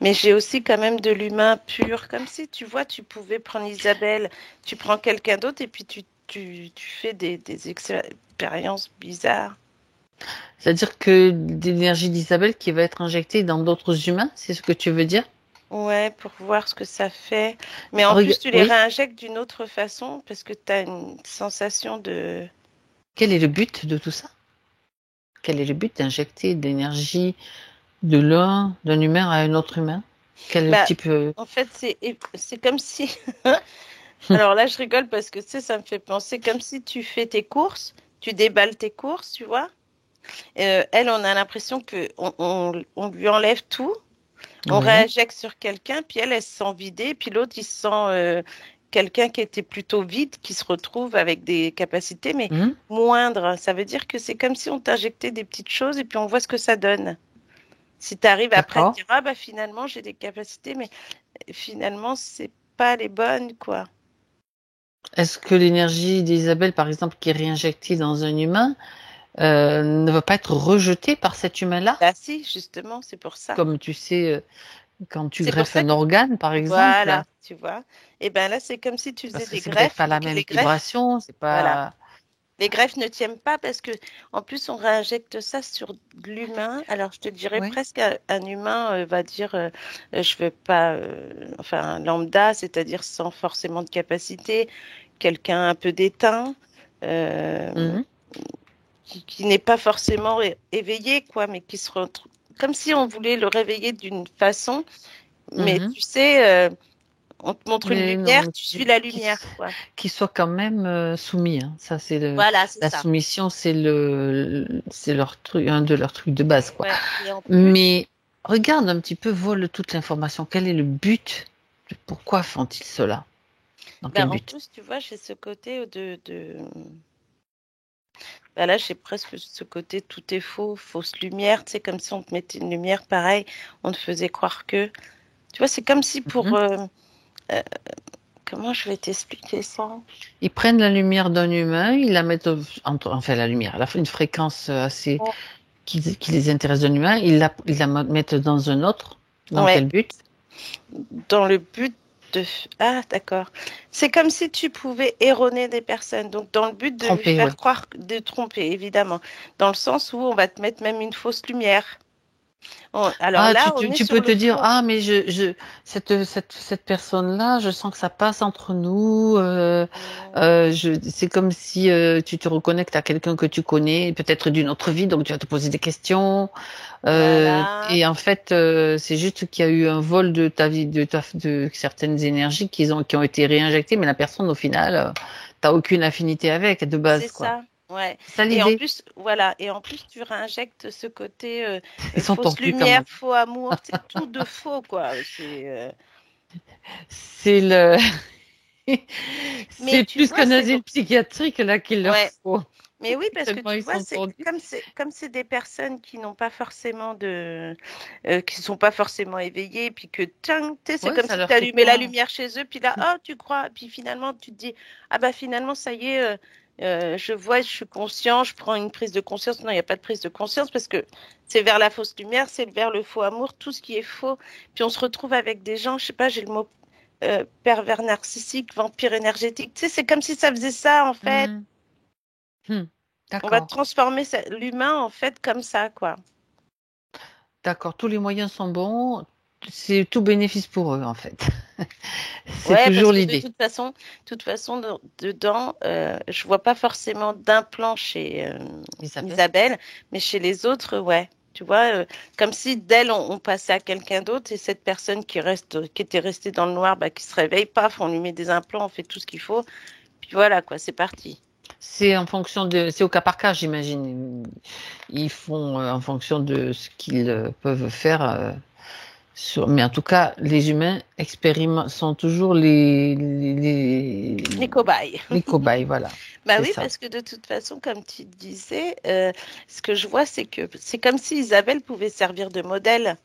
Mais j'ai aussi quand même de l'humain pur, comme si, tu vois, tu pouvais prendre Isabelle, tu prends quelqu'un d'autre et puis tu fais des expériences bizarres. C'est-à-dire que l'énergie d'Isabelle qui va être injectée dans d'autres humains, c'est ce que tu veux dire? Ouais, pour voir ce que ça fait. Mais en plus, tu les Oui. réinjectes d'une autre façon parce que tu as une sensation de... Quel est le but de tout ça? Quel est le but d'injecter de l'énergie d'un humain à un autre humain? Quel Bah, type en fait, c'est comme si... Alors là, je rigole parce que tu sais, ça me fait penser comme si tu fais tes courses, tu déballes tes courses, tu vois. Elle, on a l'impression que on lui enlève tout, on Oui. réinjecte sur quelqu'un, puis elle se sent vidée, puis l'autre, il se sent quelqu'un qui était plutôt vide, qui se retrouve avec des capacités, mais Mhm. moindres. Ça veut dire que c'est comme si on t'injectait des petites choses et puis on voit ce que ça donne. Si tu arrives après à te D'accord. dire, ah bah finalement, j'ai des capacités, mais finalement, c'est pas les bonnes, quoi. Est-ce que l'énergie d'Isabelle, par exemple, qui est réinjectée dans un humain, ne va pas être rejetée par cet humain-là? Bah si, justement, c'est pour ça. Comme tu sais, quand tu C'est pour greffes ça un que, organe, par exemple, voilà, tu vois. Et ben là, c'est comme si tu faisais parce que des c'est peut-être greffes pas et la que même les greffes, vibration, c'est voilà. pas. Les greffes ne tiennent pas parce que, en plus, on réinjecte ça sur de l'humain. Alors, je te dirais Oui. presque un humain va dire, je veux pas, enfin, lambda, c'est-à-dire sans forcément de capacité, quelqu'un un peu d'éteint, euh, Mhm. qui n'est pas forcément éveillé, quoi, mais qui se retrouve comme si on voulait le réveiller d'une façon, mais Mhm. tu sais, on te montre une Mais non, lumière, tu suis la qui, lumière, quoi. qui soit quand même soumis, hein. Ça, c'est Voilà, c'est la ça. soumission, c'est leur truc, un de leurs trucs de base, quoi. Ouais. Et en plus, Mais regarde un petit peu, vole toute l'information. Quel est le but? Pourquoi font-ils cela? Dans ben, quel en but? plus, tu vois, j'ai ce côté ben là, j'ai presque ce côté tout est faux, fausse lumière, tu sais, comme si on te mettait une lumière pareil, on te faisait croire que. Tu vois, c'est comme si pour. Mhm. Euh, comment je vais t'expliquer ça? Ils prennent la lumière d'un humain, ils la mettent, enfin la lumière, elle a une fréquence assez qui les intéresse d'un humain, ils la mettent dans un autre. Dans Ouais, quel but? dans le but de. Ah, d'accord. C'est comme si tu pouvais erroner des personnes, donc dans le but de lui Tromper, oui. faire croire, de tromper, évidemment, dans le sens où on va te mettre même une fausse lumière. Alors Ah, là, on est tu sur peux te le dire, faux. ah, mais cette personne-là, je sens que ça passe entre nous. C'est comme si tu te reconnectes à quelqu'un que tu connais, peut-être d'une autre vie, donc tu vas te poser des questions. Voilà. Et en fait, c'est juste qu'il y a eu un vol de ta vie, de certaines énergies qui ont été réinjectées, mais la personne, au final, t'as aucune affinité avec, de C'est base, quoi. ça, ouais. C'est ça Et en l'idée. plus, voilà, et en plus, tu réinjectes ce côté Ils sont fausse tortus quand même. lumière, faux amour, c'est tout de faux, quoi. C'est le, Mais c'est tu plus vois, qu'un c'est asile psychiatrique là qu'il leur ouais. faut. Mais oui, parce que Tellement tu ils vois, sont tordus. c'est comme c'est des personnes qui n'ont pas forcément qui sont pas forcément éveillées, puis que tiens, tu sais, c'est Ouais, comme ça si tu leur fait allumais la quoi? lumière chez eux, puis là, oh, tu crois, puis finalement, tu te dis, ah bah finalement, ça y est, je vois, je suis conscient, je prends une prise de conscience. Non, il n'y a pas de prise de conscience parce que c'est vers la fausse lumière, c'est vers le faux amour, tout ce qui est faux. Puis on se retrouve avec des gens, je sais pas, j'ai le mot pervers narcissique, vampire énergétique. Tu sais, c'est comme si ça faisait ça en fait. Hmm. Hmm. On va D'accord, transformer l'humain en fait comme ça, quoi. d'accord. Tous les moyens sont bons. C'est tout bénéfice pour eux en fait. C'est Ouais, parce toujours que l'idée. de toute façon, dedans, je vois pas forcément d'implant chez Isabelle. Isabelle, mais chez les autres, ouais. Tu vois, comme si d'elle, on passait à quelqu'un d'autre et cette personne qui était restée dans le noir, bah, qui se réveille, paf, on lui met des implants, on fait tout ce qu'il faut, puis voilà, quoi, c'est parti. C'est au cas par cas, j'imagine. Ils font en fonction de ce qu'ils peuvent faire. Mais en tout cas, les humains sont toujours Les cobayes. les cobayes, voilà. Bah C'est oui, ça. parce que de toute façon, comme tu disais, ce que je vois, c'est que c'est comme si Isabelle pouvait servir de modèle.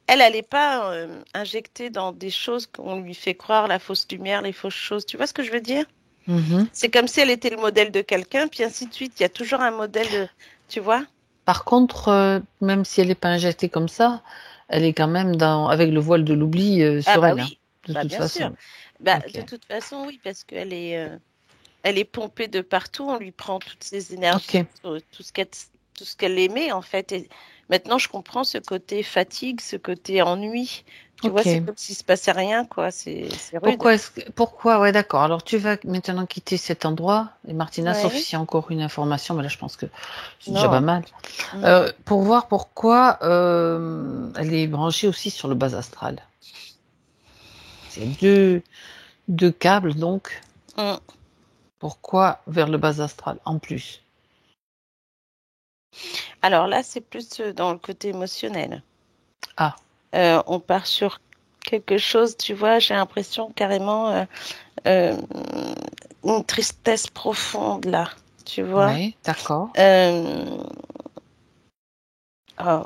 Elle n'allait pas injecter dans des choses qu'on lui fait croire, la fausse lumière, les fausses choses. Tu vois ce que je veux dire? Mhm. C'est comme si elle était le modèle de quelqu'un, puis ainsi de suite. Il y a toujours un modèle, tu vois? Par contre, même si elle n'est pas injectée comme ça, elle est quand même avec le voile de l'oubli Ah sur bah elle, hein, oui, de bah toute bien sûr. façon. Bah, Ok. de toute façon, oui, parce elle est pompée de partout. On lui prend toutes ses énergies, Ok. tout ce qu'elle tout ce qu'elle aimait, en fait. Et maintenant, je comprends ce côté fatigue, ce côté ennui. Tu vois, c'est Ok. comme s'il se passait rien, quoi. C'est rude. Pourquoi, ouais, d'accord. Alors, tu vas maintenant quitter cet endroit, et Martina, sauf Ouais. s'il y a encore une information, mais là, je pense que c'est déjà pas Non. mal. Mm. Pour voir pourquoi elle est branchée aussi sur le bas astral. C'est deux câbles, donc. Mm. Pourquoi vers le bas astral en plus? Alors là, c'est plus dans le côté émotionnel. Ah, On part sur quelque chose, tu vois, j'ai l'impression carrément euh, une tristesse profonde là, tu vois. ouais, d'accord. Euh, oh,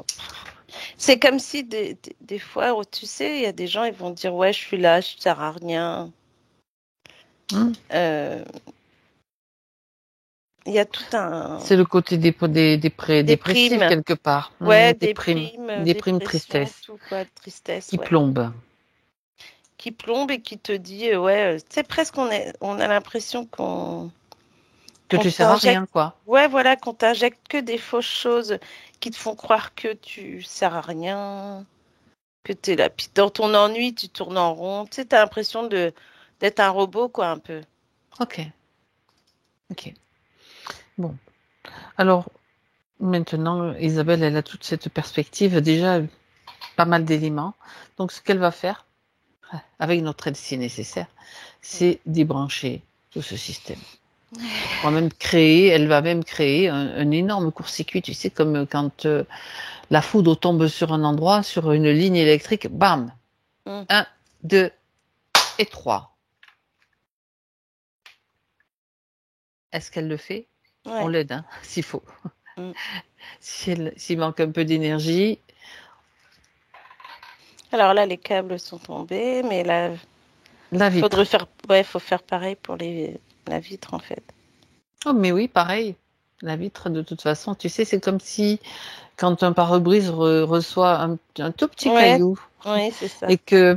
c'est comme si des fois, oh, tu sais, il y a des gens, ils vont dire, ouais, je suis là, je sers à rien. Hmm. Euh, Il y a tout un... C'est le côté Des dépressif primes, quelque part. ouais, des Déprime, primes, déprime dépression, tristesse tout quoi, tristesse, qui ouais. plombe. Qui plombe et qui te dit, ouais, tu sais, presque on a l'impression Que qu'on tu sers à t'injecte, rien, quoi. ouais, voilà, qu'on t'injecte que des fausses choses qui te font croire que tu sers à rien, que t'es là. Puis dans ton ennui, tu tournes en rond. Tu sais, t'as l'impression d'être un robot, quoi, un peu. Ok, ok. Bon. Alors, maintenant, Isabelle, elle a toute cette perspective, déjà pas mal d'éléments. Donc, ce qu'elle va faire, avec notre aide si nécessaire, c'est débrancher tout ce système. Elle va même créer un énorme court-circuit, tu sais, comme quand la foudre tombe sur un endroit, sur une ligne électrique, bam, Mm. 1, 2 et 3. Est-ce qu'elle le fait? On Ouais. l'aide, hein, s'il faut. Mm. S'il manque un peu d'énergie, Alors là, les câbles sont tombés, mais là, la faudrait vitre. faire, ouais, faut faire pareil pour la vitre, en fait. Oh, mais oui, pareil. La vitre, de toute façon, tu sais, c'est comme si quand un pare-brise reçoit un tout petit Ouais, caillou oui, c'est ça. et que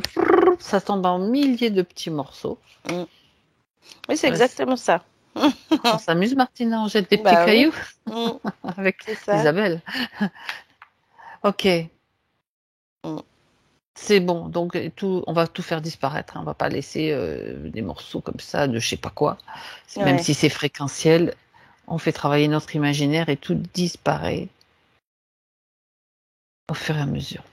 ça tombe en milliers de petits morceaux. Mm. Oui, c'est Ouais, exactement ça. on s'amuse, Martina, on jette des petits Bah oui. cailloux Mm. avec C'est ça. Isabelle. Ok, Mm. c'est bon. Donc on va tout faire disparaître, hein. On va pas laisser des morceaux comme ça de je sais pas quoi. Même Ouais. si c'est fréquentiel, on fait travailler notre imaginaire et tout disparaît au fur et à mesure.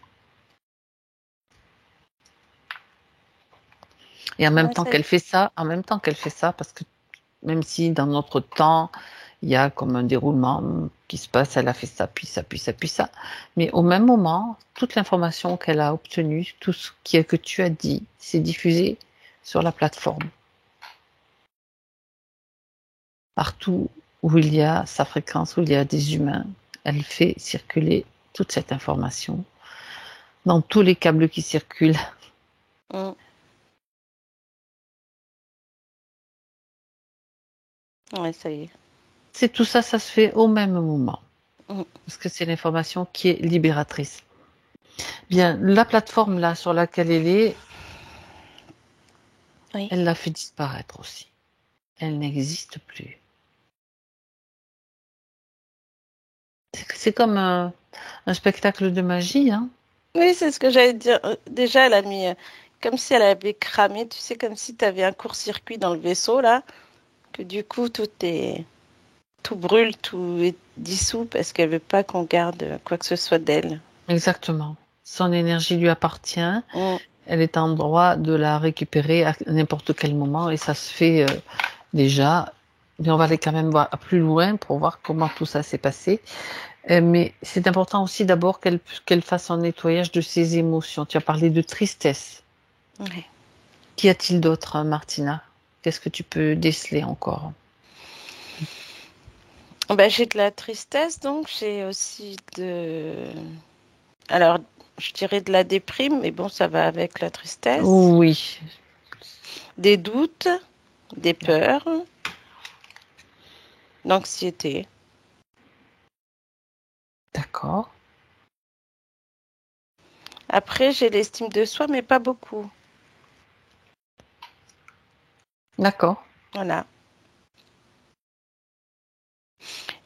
Et Ouais, ça y est. en même temps qu'elle fait ça, parce que même si dans notre temps, il y a comme un déroulement qui se passe, elle a fait ça, puis ça, puis ça, puis ça. Mais au même moment, toute l'information qu'elle a obtenue, tout ce que tu as dit, c'est diffusé sur la plateforme. Partout où il y a sa fréquence, où il y a des humains, elle fait circuler toute cette information dans tous les câbles qui circulent. Mm. Ouais, ça y est. C'est tout ça, ça se fait au même moment. Mm. Parce que c'est l'information qui est libératrice. Bien, la plateforme là sur laquelle elle est, Oui. elle l'a fait disparaître aussi. Elle n'existe plus. C'est comme un spectacle de magie, hein. Oui, c'est ce que j'allais dire. Déjà, elle a mis comme si elle avait cramé, tu sais, comme si tu avais un court-circuit dans le vaisseau, là, que du coup, tout brûle, tout est dissous parce qu'elle veut pas qu'on garde quoi que ce soit d'elle. Exactement. Son énergie lui appartient. Mm. Elle est en droit de la récupérer à n'importe quel moment et ça se fait déjà. Mais on va aller quand même voir plus loin pour voir comment tout ça s'est passé. Mais c'est important aussi d'abord qu'elle fasse un nettoyage de ses émotions. Tu as parlé de tristesse. Ouais. Qu'y a-t-il d'autre, Martina? Qu'est-ce que tu peux déceler encore? Ben, j'ai de la tristesse, donc j'ai aussi Alors, je dirais de la déprime, mais bon, ça va avec la tristesse. Oui, Des doutes, des peurs, l'anxiété. d'accord, Après, j'ai l'estime de soi, mais pas beaucoup. d'accord. Voilà.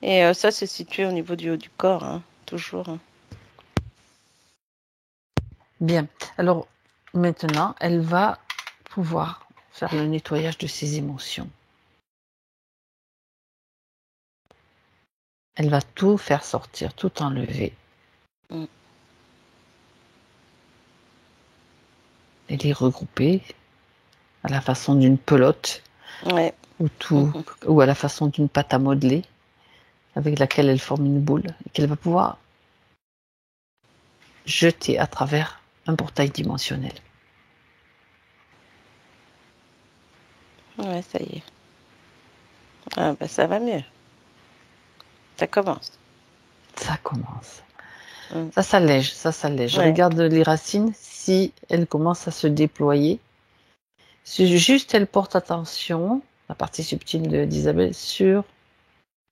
Et ça, c'est situé au niveau du haut du corps, hein, toujours. Hein. Bien. Alors, maintenant, elle va pouvoir faire le nettoyage de ses émotions. Elle va tout faire sortir, tout enlever. Et les regrouper à la façon d'une pelote. Ouais. Ou à la façon d'une pâte à modeler avec laquelle elle forme une boule et qu'elle va pouvoir jeter à travers un portail dimensionnel. Ouais, ça y est. Ah, bah, ça va mieux. Ça commence. Ça commence. Ça s'allège, ça s'allège. Ouais. Regarde les racines, si elles commencent à se déployer. Si juste elle porte attention, la partie subtile d'Isabelle, sur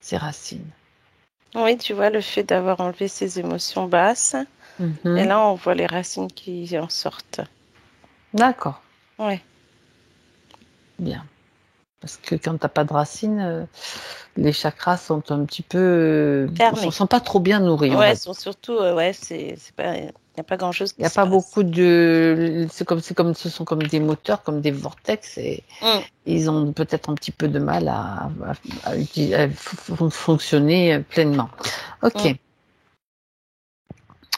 ses racines. Oui, tu vois, le fait d'avoir enlevé ses émotions basses. Et là, on voit les racines qui en sortent. D'accord. Ouais. Bien. Parce que quand tu n'as pas de racines, les chakras sont un petit peu... fermés. sont pas trop bien nourris. Ouais, ils sont surtout... ouais, c'est pas... Il n'y a pas grand-chose qui se passe. Il n'y a pas beaucoup de... Ce sont comme des moteurs, comme des vortex. Et ils ont peut-être un petit peu de mal à fonctionner pleinement. Ok.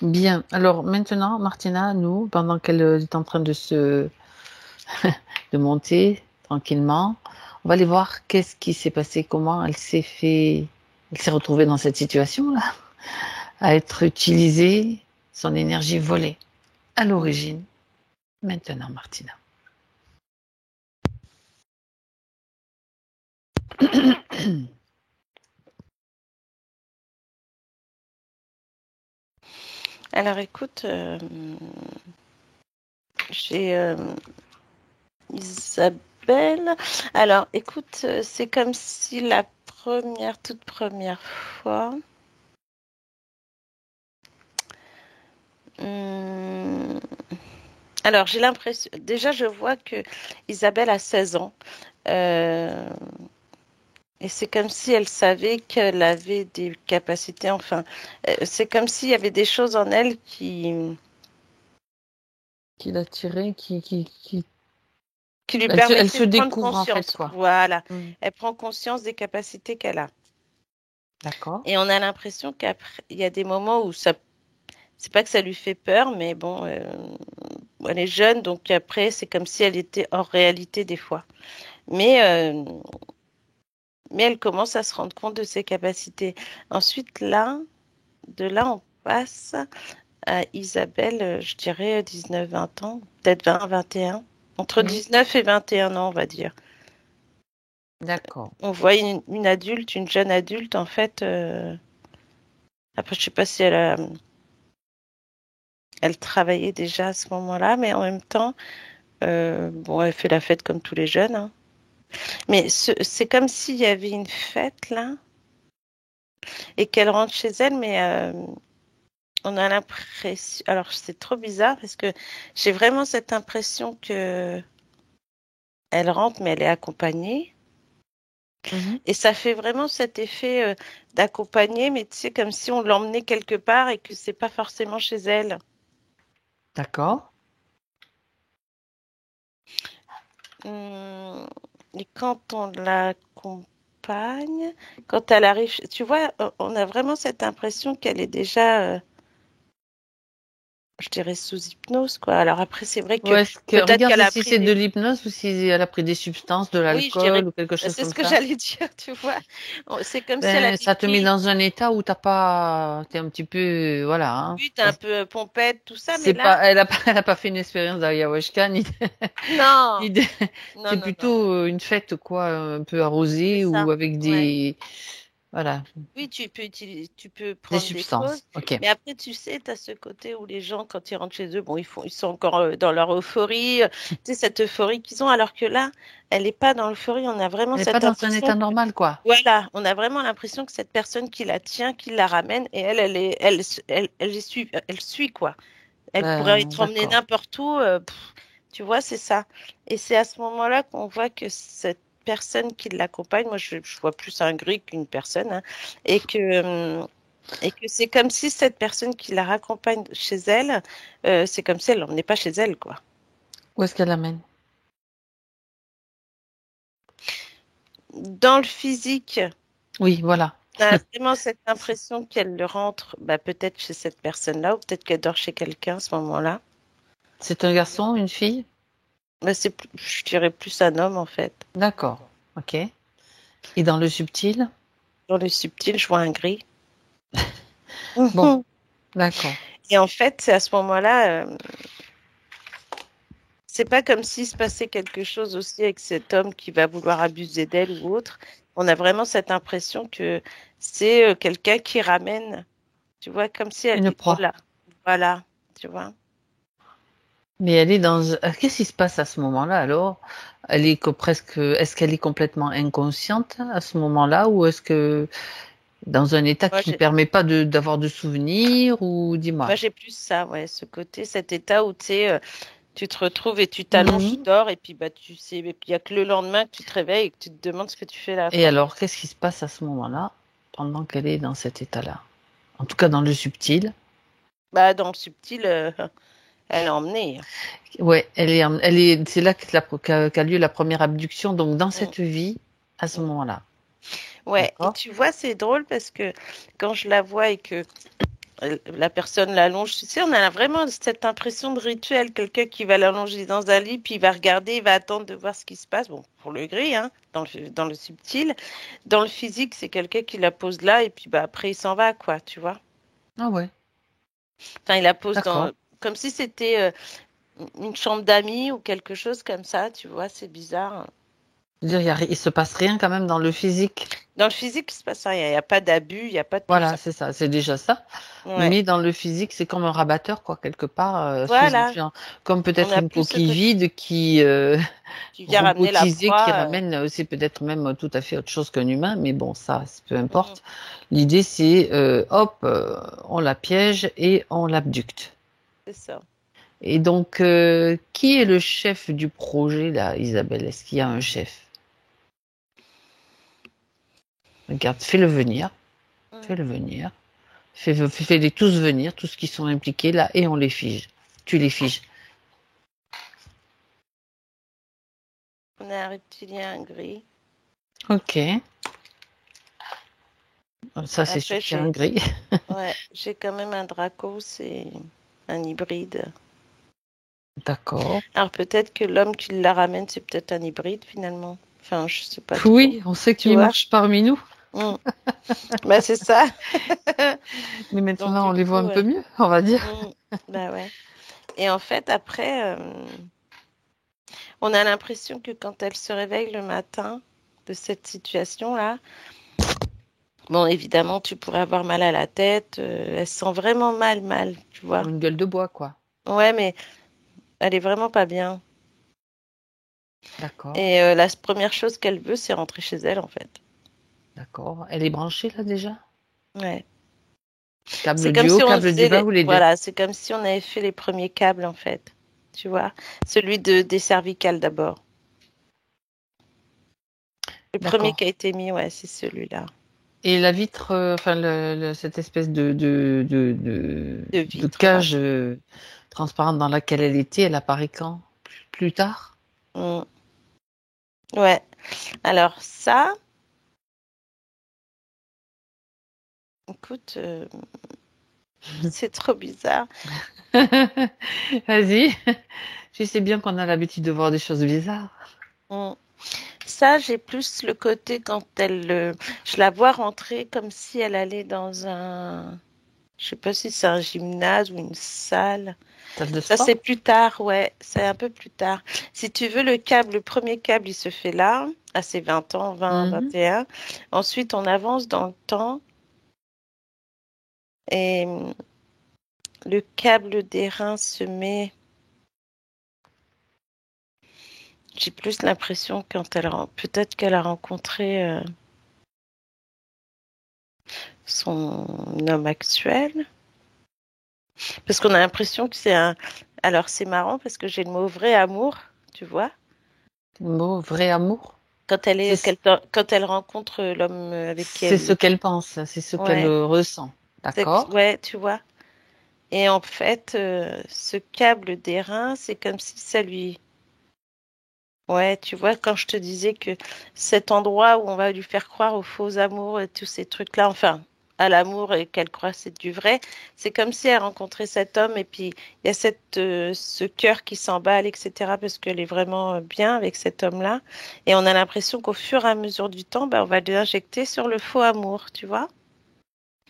Bien. Alors maintenant, Martina, nous, pendant qu'elle est en train de de monter tranquillement, on va aller voir qu'est-ce qui s'est passé, comment elle s'est retrouvée dans cette situation-là, à être utilisée, son énergie volée à l'origine. Maintenant, Martina. Alors écoute, j'ai Isabelle. Alors écoute, c'est comme si la toute première fois. Alors j'ai l'impression, déjà je vois que Isabelle a 16 ans. Et c'est comme si elle savait qu'elle avait des capacités, enfin, c'est comme s'il y avait des choses en elle qui l'attirait, qui lui permettaient elle se de prendre découvre conscience. en fait, quoi. Voilà, elle prend conscience des capacités qu'elle a. D'accord. Et on a l'impression qu'après, il y a des moments où ça, c'est pas que ça lui fait peur, mais bon, elle est jeune, donc après, c'est comme si elle était hors réalité des fois. Mais elle commence à se rendre compte de ses capacités. Ensuite, de là, on passe à Isabelle, je dirais 19-20 ans, peut-être 20-21, entre 19 et 21 ans, on va dire. D'accord. On voit une adulte, une jeune adulte, en fait. Après, je sais pas si elle travaillait déjà à ce moment-là, mais en même temps, bon, elle fait la fête comme tous les jeunes. Hein. Mais c'est comme s'il y avait une fête là, et qu'elle rentre chez elle, mais on a l'impression. Alors, c'est trop bizarre parce que j'ai vraiment cette impression que elle rentre, mais elle est accompagnée. Et ça fait vraiment cet effet d'accompagner, mais tu sais, comme si on l'emmenait quelque part et que c'est pas forcément chez elle. D'accord. Et quand on l'accompagne, quand elle arrive, tu vois, on a vraiment cette impression qu'elle est déjà, je dirais, sous hypnose, quoi. Alors après, c'est vrai que peut-être regarde qu'elle a si pris c'est de l'hypnose ou si elle a pris des substances, de l'alcool ou quelque chose c'est comme ce que ça. j'allais dire, tu vois. C'est comme si elle avait Ça te met dans un état où t'es un petit peu, voilà. Hein. Oui, t'es un peu pompette, tout ça, mais C'est là... pas, elle a pas fait une expérience d'ayahuasca Non. C'est plutôt une fête, quoi, un peu arrosée ou avec des, voilà. Oui, tu peux Des prendre des substances. choses, Ok. mais après, tu sais, tu as ce côté où les gens, quand ils rentrent chez eux, bon, ils sont encore dans leur euphorie, tu sais, cette euphorie qu'ils ont, alors que là, elle n'est pas dans l'euphorie, on a vraiment Elle n'est pas cette dans un impression état normal, quoi. voilà, on a vraiment l'impression que cette personne qui la tient, qui la ramène, et elle suit, quoi. Elle pourrait être emmenée D'accord. n'importe où, tu vois, c'est ça. Et c'est à ce moment-là qu'on voit que cette personne qui l'accompagne, moi je vois plus un gris qu'une personne, hein, et que c'est comme si cette personne qui la raccompagne chez elle, c'est comme si elle l'emmenait pas chez elle, quoi. Où est-ce qu'elle l'amène? Dans le physique, Oui, voilà. on a vraiment cette impression qu'elle le rentre, bah, peut-être chez cette personne-là, ou peut-être qu'elle dort chez quelqu'un à ce moment-là. C'est un garçon, une fille? Bah, je dirais plus un homme, en fait. D'accord. Ok. Et dans le subtil? Dans le subtil, je vois un gris. Bon, d'accord. Et en fait, c'est à ce moment-là, c'est pas comme s'il se passait quelque chose aussi avec cet homme qui va vouloir abuser d'elle ou autre. On a vraiment cette impression que c'est quelqu'un qui ramène, tu vois, comme si elle Une était proie. là. Voilà, tu vois. Mais elle est dans. Qu'est-ce qui se passe à ce moment-là alors? Elle est presque. Est-ce qu'elle est complètement inconsciente à ce moment-là ou est-ce que dans un état Moi, qui ne permet pas d'avoir de souvenirs ou dis-moi. j'ai plus ça, ouais, ce côté, cet état où tu sais, tu te retrouves et tu t'allonges, tu Mhm. dors, et puis bah tu sais, et puis il y a que le lendemain que tu te réveilles et que tu te demandes ce que tu fais là, Et quoi. alors, qu'est-ce qui se passe à ce moment-là pendant qu'elle est dans cet état-là? En tout cas, dans le subtil. Bah dans le subtil, elle est emmenée. Ouais, c'est là qu'a lieu la première abduction, donc dans Mm, cette vie, à ce mm. moment-là. Ouais, et D'accord? tu vois, c'est drôle parce que quand je la vois et que la personne l'allonge, tu sais, on a vraiment cette impression de rituel, quelqu'un qui va l'allonger dans un lit, puis il va regarder, il va attendre de voir ce qui se passe. Bon, pour le gris, hein, dans le subtil. Dans le physique, c'est quelqu'un qui la pose là, et puis bah, après, il s'en va, quoi, tu vois. Ah ouais, Enfin, il la pose d'accord. comme si c'était une chambre d'amis ou quelque chose comme ça, tu vois, c'est bizarre. Je veux dire, il se passe rien quand même dans le physique. Dans le physique, il se passe rien, il n'y a pas d'abus, il n'y a pas de tout Voilà, ça. c'est ça, c'est déjà ça. Ouais, Mais dans le physique, c'est comme un rabatteur, quoi, quelque part, voilà, comme on peut-être a une plus ce coquille côté vide qui qui vient ramener la robotisée, qui proie. ramène c'est peut-être même tout à fait autre chose qu'un humain, mais bon, ça, peu Mm, importe. L'idée, c'est hop, on la piège et on l'abducte. c'est ça. Et donc, qui est le chef du projet là, Isabelle? Est-ce qu'il y a un chef? Regarde, fais-le venir, Mm. fais-le venir. Fais-les tous venir, tous qui sont impliqués là, et on les fige. Tu les figes. On a un reptilien gris. Ok. Ça, c'est sûr Après, qu'il y a un gris. j'ai quand même un Draco, c'est un hybride. D'accord. Alors peut-être que l'homme qui la ramène, c'est peut-être un hybride finalement. Enfin, je sais pas trop. Oui, on sait Tu qu'il vois? marche parmi nous, Mm. Bah c'est ça. mais Donc maintenant on du les voit coup, un peu mieux, on va dire. mm, bah ouais. Et en fait, après, on a l'impression que quand elle se réveille le matin de cette situation-là, bon, évidemment, tu pourrais avoir mal à la tête. Elle se sent vraiment mal, tu vois. Comme une gueule de bois, quoi. Ouais, mais elle est vraiment pas bien. D'accord, Et la première chose qu'elle veut, c'est rentrer chez elle, en fait. d'accord. Elle est branchée là déjà? Ouais. C'est Câble comme du haut, si on câble du faisait bas ou les deux? voilà, c'est comme si on avait fait les premiers câbles, en fait. Tu vois? Celui des cervicales d'abord. Le premier D'accord. qui a été mis, ouais, c'est celui-là. Et la vitre, enfin cette espèce De de vitre, là. cage transparente dans laquelle elle était, elle apparaît quand? Plus tard? Mm. Ouais. Alors ça, écoute, c'est trop bizarre. Vas-y. Tu sais bien qu'on a l'habitude de voir des choses bizarres. Mm. Ça, j'ai plus le côté quand je la vois rentrer comme si elle allait dans je sais pas si c'est un gymnase ou une salle. Salle de Ça, c'est sport? plus tard, ouais, c'est un peu plus tard. Si tu veux, le premier câble, il se fait là, à ses 20 ans, 20, Mhm. 21. Ensuite, on avance dans le temps et le câble des reins se met. J'ai plus l'impression peut-être qu'elle a rencontré son homme actuel. Parce qu'on a l'impression que c'est un. Alors, c'est marrant parce que j'ai le mot vrai amour, tu vois. Le mot vrai amour? quand elle rencontre l'homme avec qui C'est ce qu'elle pense, c'est ce qu'elle Ouais. ressent. D'accord? Ouais, tu vois. Et en fait, ce câble d'airain, c'est comme si ça lui... Ouais, tu vois, quand je te disais que cet endroit où on va lui faire croire aux faux amours et tous ces trucs-là, enfin, à l'amour et qu'elle croit c'est du vrai, c'est comme si elle rencontrait cet homme et puis il y a ce cœur qui s'emballe, etc., parce qu'elle est vraiment bien avec cet homme-là. Et on a l'impression qu'au fur et à mesure du temps, on va lui injecter sur le faux amour, tu vois?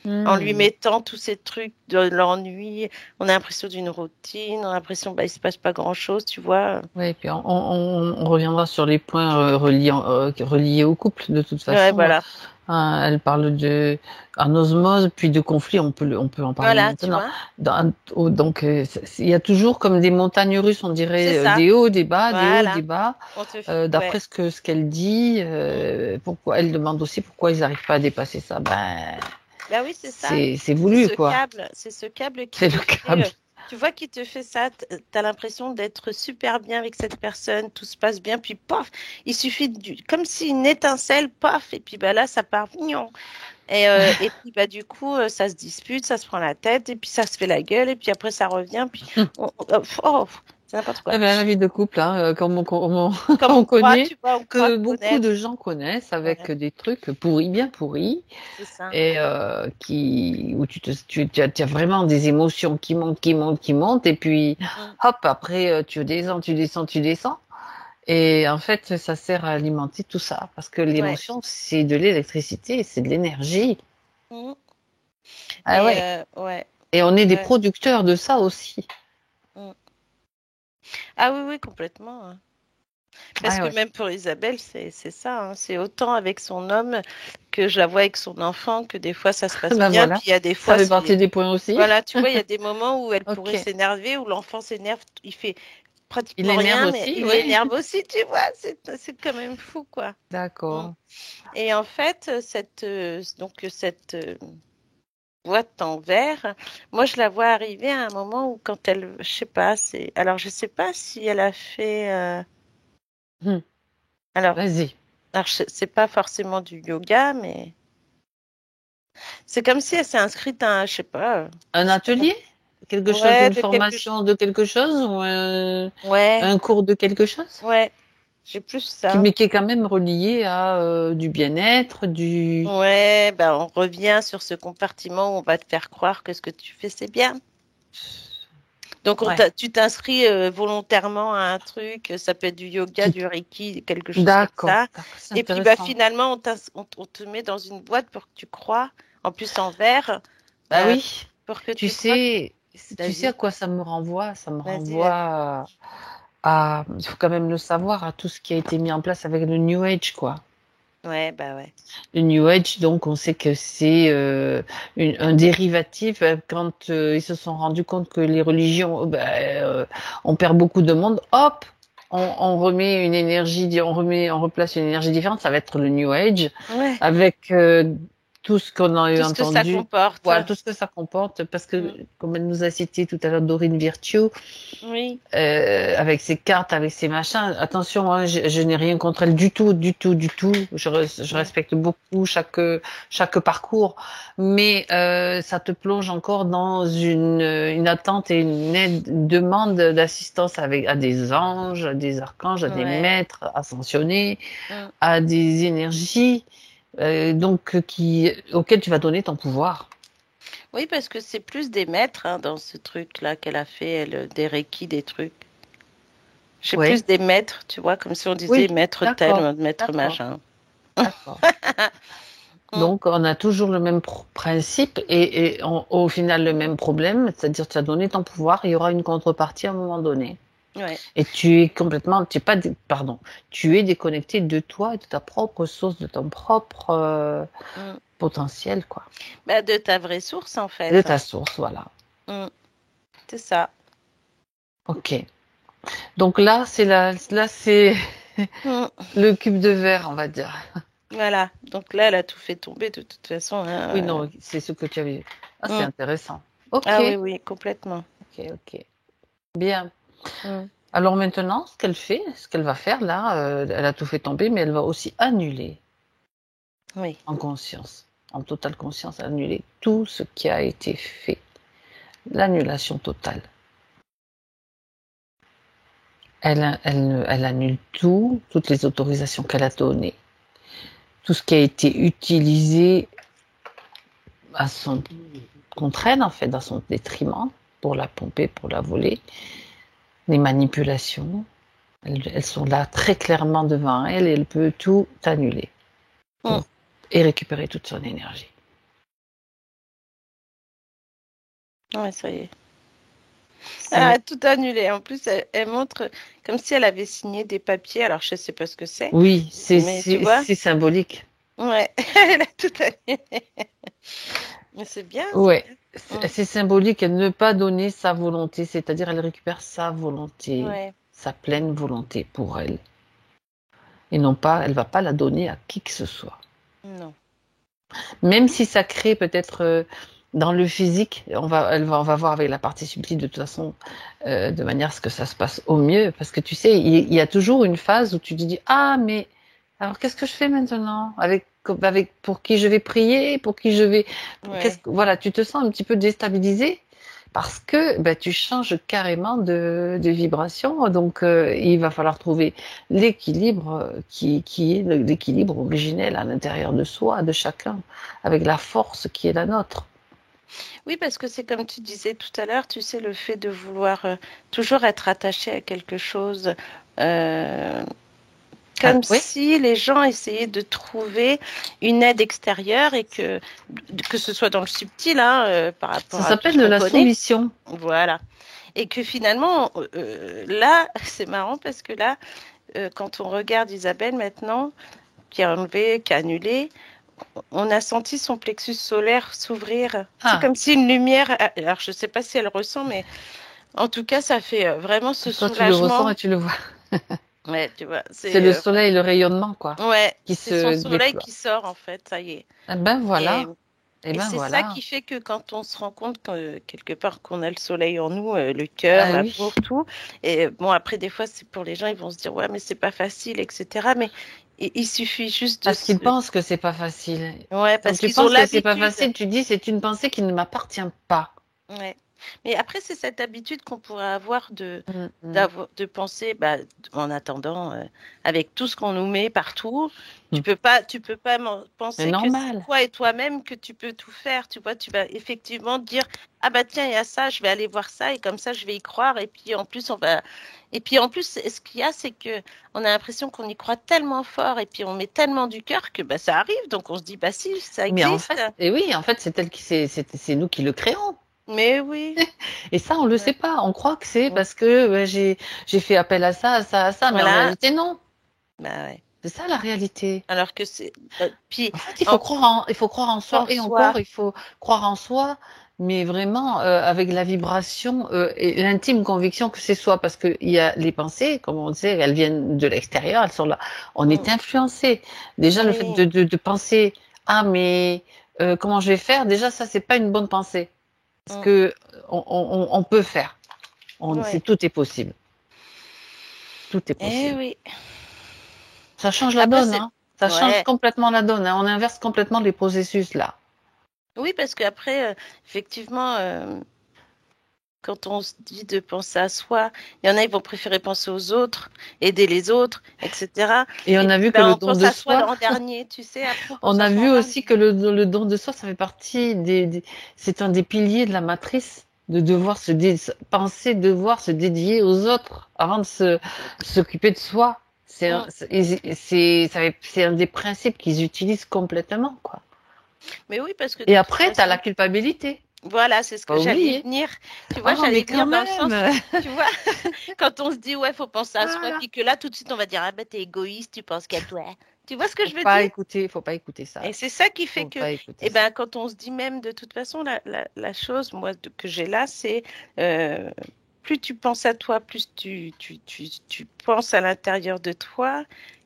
En lui mettant tous ces trucs de l'ennui, on a l'impression d'une routine, on a l'impression il se passe pas grand-chose, tu vois. Oui, et puis on reviendra sur les points reliés au couple, de toute Ouais, façon. voilà. Elle parle en osmose, puis de conflit, on peut en parler Voilà, tu maintenant. vois. Donc, il y a toujours comme des montagnes russes, on C'est dirait, ça. des hauts, des bas, des hauts, des Voilà. bas. Ouais. D'après ce qu'elle dit, pourquoi elle demande aussi pourquoi ils n'arrivent pas à dépasser ça. Ben oui, c'est ça. C'est voulu, quoi. C'est ce câble qui C'est te le câble. tu vois, qui te fait ça. T'as l'impression d'être super bien avec cette personne, tout se passe bien, puis paf, il suffit comme si une étincelle, paf, et puis là, ça part mignon. Et puis du coup, ça se dispute, ça se prend la tête, et puis ça se fait la gueule, et puis après ça revient, puis c'est n'importe quoi. Eh ben, la vie de couple, comme on Comme on on croit, connaît, tu vois, on croit que beaucoup connaître. de gens connaissent avec Ouais, des trucs pourris, bien pourris, c'est ça. et où tu as vraiment des émotions qui montent, qui montent, qui montent, et puis Mm. hop, après tu descends, tu descends, tu descends. Et en fait, ça sert à alimenter tout ça, parce que Ouais. l'émotion, c'est de l'électricité, c'est de l'énergie. Mm. Ah Et ouais. ouais. Et on est des Ouais. producteurs de ça aussi. Mm. Ah oui, oui, complètement, hein. Parce Ah que ouais. même pour Isabelle, c'est ça, hein. C'est autant avec son homme que je la vois avec son enfant, que des fois ça se passe Ben bien. voilà. Puis il y a des Ça fois, fait partie des points aussi. voilà, tu vois, il y a des moments où elle pourrait Ok. s'énerver, où l'enfant s'énerve, il fait Il pratiquement l'énerve rien, mais aussi, il oui. l'énerve aussi, tu vois. C'est quand même fou, quoi. Mm. D'accord. Et en fait, cette boîte en verre, moi je la vois arriver à un moment où quand elle, je sais pas, alors je sais pas si elle a fait, Hmm. alors, Vas-y. c'est pas forcément du yoga, mais c'est comme si elle s'est inscrite à un, je sais pas, Un atelier? Quelque chose, ouais, une formation de quelque chose ou ouais, un cours de quelque chose? ouais, j'ai plus ça. Mais qui est quand même relié à du bien-être, du... Ouais, ben on revient sur ce compartiment où on va te faire croire que ce que tu fais c'est bien. Donc Ouais. tu t'inscris volontairement à un truc, ça peut être du yoga, Qui... du reiki, quelque chose comme D'accord. ça. D'accord, c'est Et puis intéressant. finalement on te met dans une boîte pour que tu crois, en plus en verre, Ah euh, oui, pour que tu tu crois. sais à Vas-y, quoi ça me renvoie? Ça me vas-y. renvoie il faut quand même le savoir, à tout ce qui a été mis en place avec le New Age, quoi. Ouais, bah ouais. Le New Age, donc, on sait que c'est un dérivatif. Quand ils se sont rendus compte que les religions, on perd beaucoup de monde, hop, on remet une énergie, on replace une énergie différente. Ça va être le New Age, Ouais, avec tout ce qu'on a eu tout ce que ça entendu. comporte. Voilà, tout ce que ça comporte, parce que, Mm. comme elle nous a cité tout à l'heure, Dorine Virtue, Oui, avec ses cartes, avec ses machins. Attention, hein, je n'ai rien contre elle du tout, du tout, du tout. Je mm. respecte beaucoup chaque parcours, mais ça te plonge encore dans une attente et une demande d'assistance à des anges, à des archanges, à des Ouais. maîtres ascensionnés, Mm. à des énergies, auxquelles tu vas donner ton pouvoir. Oui, parce que c'est plus des maîtres hein, dans ce truc-là qu'elle a fait, elle, des requis, des trucs. J'ai Oui, plus des maîtres, tu vois, comme si on disait oui, maître tel, d'accord, maître d'accord, machin. d'accord. Mm. Donc, on a toujours le même principe au final le même problème, c'est-à-dire tu as donné ton pouvoir, il y aura une contrepartie à un moment donné. Ouais. Et tu es complètement, tu es pas, pardon, tu es déconnecté de toi et de ta propre source, de ton propre Mm. potentiel, quoi. Bah, de ta vraie source, en Et de fait. ta source, voilà. Mm. C'est ça. Ok. Donc là c'est Mm. le cube de verre, on va dire. Voilà. Donc là, elle a tout fait tomber de toute façon, Oui, hein. non, c'est ce que tu avais. Ah, c'est Mm. intéressant. Ok, Ah oui, oui, complètement. ok, ok. Bien. Mm. Alors maintenant, ce qu'elle va faire là, elle a tout fait tomber, mais elle va aussi annuler Oui. en conscience, en totale conscience, annuler tout ce qui a été fait. L'annulation totale. Elle annule tout, toutes les autorisations qu'elle a données, tout ce qui a été utilisé à son contre elle, en fait, à son détriment, pour la pomper, pour la voler, les manipulations, elles sont là très clairement devant elle et elle peut tout annuler et récupérer toute son énergie. Ouais, ça y est. Tout annulé. En plus, elle montre comme si elle avait signé des papiers. Alors, je ne sais pas ce que c'est. Oui, Mais tu vois, c'est symbolique. ouais, elle a tout annulé. Mais c'est bien. Ouais, bien. c'est symbolique. Ne pas donner sa volonté, c'est-à-dire elle récupère sa volonté, Ouais. sa pleine volonté pour elle. Et non pas, elle va pas la donner à qui que ce soit. Non. Même si ça crée peut-être dans le physique, on va voir avec la partie subtile de toute façon, de manière à ce que ça se passe au mieux. Parce que tu sais, il y a toujours une phase où tu te dis, ah, mais alors qu'est-ce que je fais maintenant? Avec pour qui je vais prier, pour qui je vais, Ouais. voilà, tu te sens un petit peu déstabilisé parce que tu changes carrément de vibration. Donc, il va falloir trouver l'équilibre qui est l'équilibre originel à l'intérieur de soi, de chacun, avec la force qui est la nôtre. Oui, parce que c'est comme tu disais tout à l'heure, tu sais, le fait de vouloir toujours être attaché à quelque chose, comme Oui, si les gens essayaient de trouver une aide extérieure et que ce soit dans le subtil, par rapport ça à tout s'appelle ce de qu'on la connaît. soumission. Voilà. Et que finalement, là, c'est marrant parce que là, quand on regarde Isabelle maintenant, qui a enlevé, qui a annulé, on a senti son plexus solaire s'ouvrir. C'est comme si une lumière, alors je ne sais pas si elle ressent, mais en tout cas, ça fait vraiment ce Toi, tu le ressens soulagement. et tu le vois. Ouais, tu vois, C'est le soleil, le rayonnement, quoi, ouais, qui c'est son se soleil déploie. qui sort en fait, ça y est. Eh ben Et, voilà. Eh et ben c'est ça voilà. qui fait que quand on se rend compte que quelque part qu'on a le soleil en nous, le cœur, Ah la oui. peau, tout. Et bon, après des fois, c'est pour les gens, ils vont se dire ouais, mais c'est pas facile, etc. Mais il suffit juste de Parce qu'ils pensent que c'est pas facile. ouais, Quand parce tu qu'ils ont penses que c'est pas l'habitude. facile, tu dis c'est une pensée qui ne m'appartient pas. Ouais. Mais après, c'est cette habitude qu'on pourrait avoir Mm. de penser, en attendant, avec tout ce qu'on nous met partout, Mm. tu peux pas C'est penser que c'est normal. toi et toi-même que tu peux tout faire. Tu vois, tu vas effectivement dire, ah bah tiens, il y a ça, je vais aller voir ça et comme ça, je vais y croire. Et puis en plus, ce qu'il y a, c'est que on a l'impression qu'on y croit tellement fort et puis on met tellement du cœur que ça arrive. Donc on se dit, bah si, ça Mais en existe. fait, et oui, en fait, c'est nous qui le créons. Mais oui. Et ça, on le Ouais. sait pas. On croit que c'est parce que j'ai fait appel à ça, à ça, à ça, mais en Voilà. réalité non. Bah ouais. C'est ça la réalité. Alors que c'est. Puis, En fait, en il faut croire en soi en et soi, encore, il faut croire en soi, mais vraiment avec la vibration et l'intime conviction que c'est soi, parce que il y a les pensées, comme on disait, elles viennent de l'extérieur, elles sont là. On est mm, influencé. Déjà, le fait oui, de penser, ah mais comment je vais faire? Déjà, ça c'est pas une bonne pensée, parce mm, que on peut faire. ouais. Tout est possible. Tout est Eh possible. oui. Ça change la Après, donne, c'est. hein. Ça change Ouais. complètement la donne, hein. On inverse complètement les processus là. Oui, parce qu'après, effectivement, quand on se dit de penser à soi, il y en a, ils vont préférer penser aux autres, aider les autres, etc. Et Et on a puis, vu que le on don pense de à soi soi, en dernier, tu sais, après, on pense on à a soi vu en aussi dernier. que le don de soi, ça fait partie c'est un des piliers de la matrice, de devoir penser, devoir se dédier aux autres avant de s'occuper de soi. Mm. C'est un des principes qu'ils utilisent complètement, quoi. Mais oui, parce que Et de toute après, tu as la façon, culpabilité. voilà, c'est ce que Pas j'allais y oublier. venir. Tu vois, Oh, mais j'allais quand venir dans le même. sens, tu vois, quand on se dit, ouais, faut penser à soi, Voilà. puis que là, tout de suite, on va dire, ah ben, t'es égoïste, tu penses qu'à toi. Tu vois ce que je veux Faut pas écouter ça. et c'est ça qui fait Faut que, pas écouter eh ça. ben, quand on se dit même de toute façon, la chose, moi, que j'ai là, c'est euh, plus tu penses à toi, plus tu penses à l'intérieur de toi,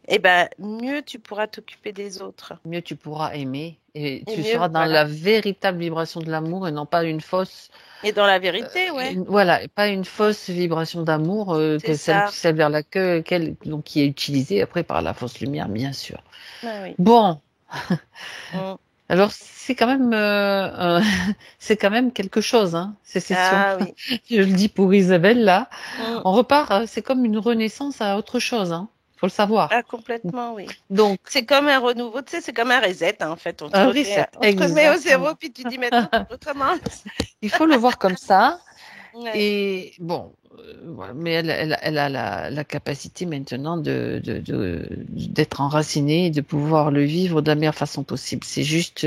et ben mieux tu pourras t'occuper des autres. Mieux tu pourras aimer et Et tu mieux, seras dans voilà. la véritable vibration de l'amour et non pas une fausse, Et dans la vérité, ouais, voilà, pas une fausse vibration d'amour c'est que ça. celle vers laquelle donc qui est utilisée après par la fausse lumière, bien sûr. Ah oui. Bon, Mm. alors c'est quand même c'est quand même quelque chose, hein, ces sessions. Ah oui. Je le dis pour Isabelle là. Mm. On repart, c'est comme une renaissance à autre chose, hein. Faut le savoir. Ah, complètement, oui. Donc, C'est comme un renouveau, tu sais, c'est comme un reset, hein, en fait. un reset, On te remet au zéro, exactement. puis tu dis maintenant tu recommences. Il faut le voir comme ça. Ouais. Et bon, voilà. Mais elle a la capacité maintenant d'être enracinée et de pouvoir le vivre de la meilleure façon possible. C'est juste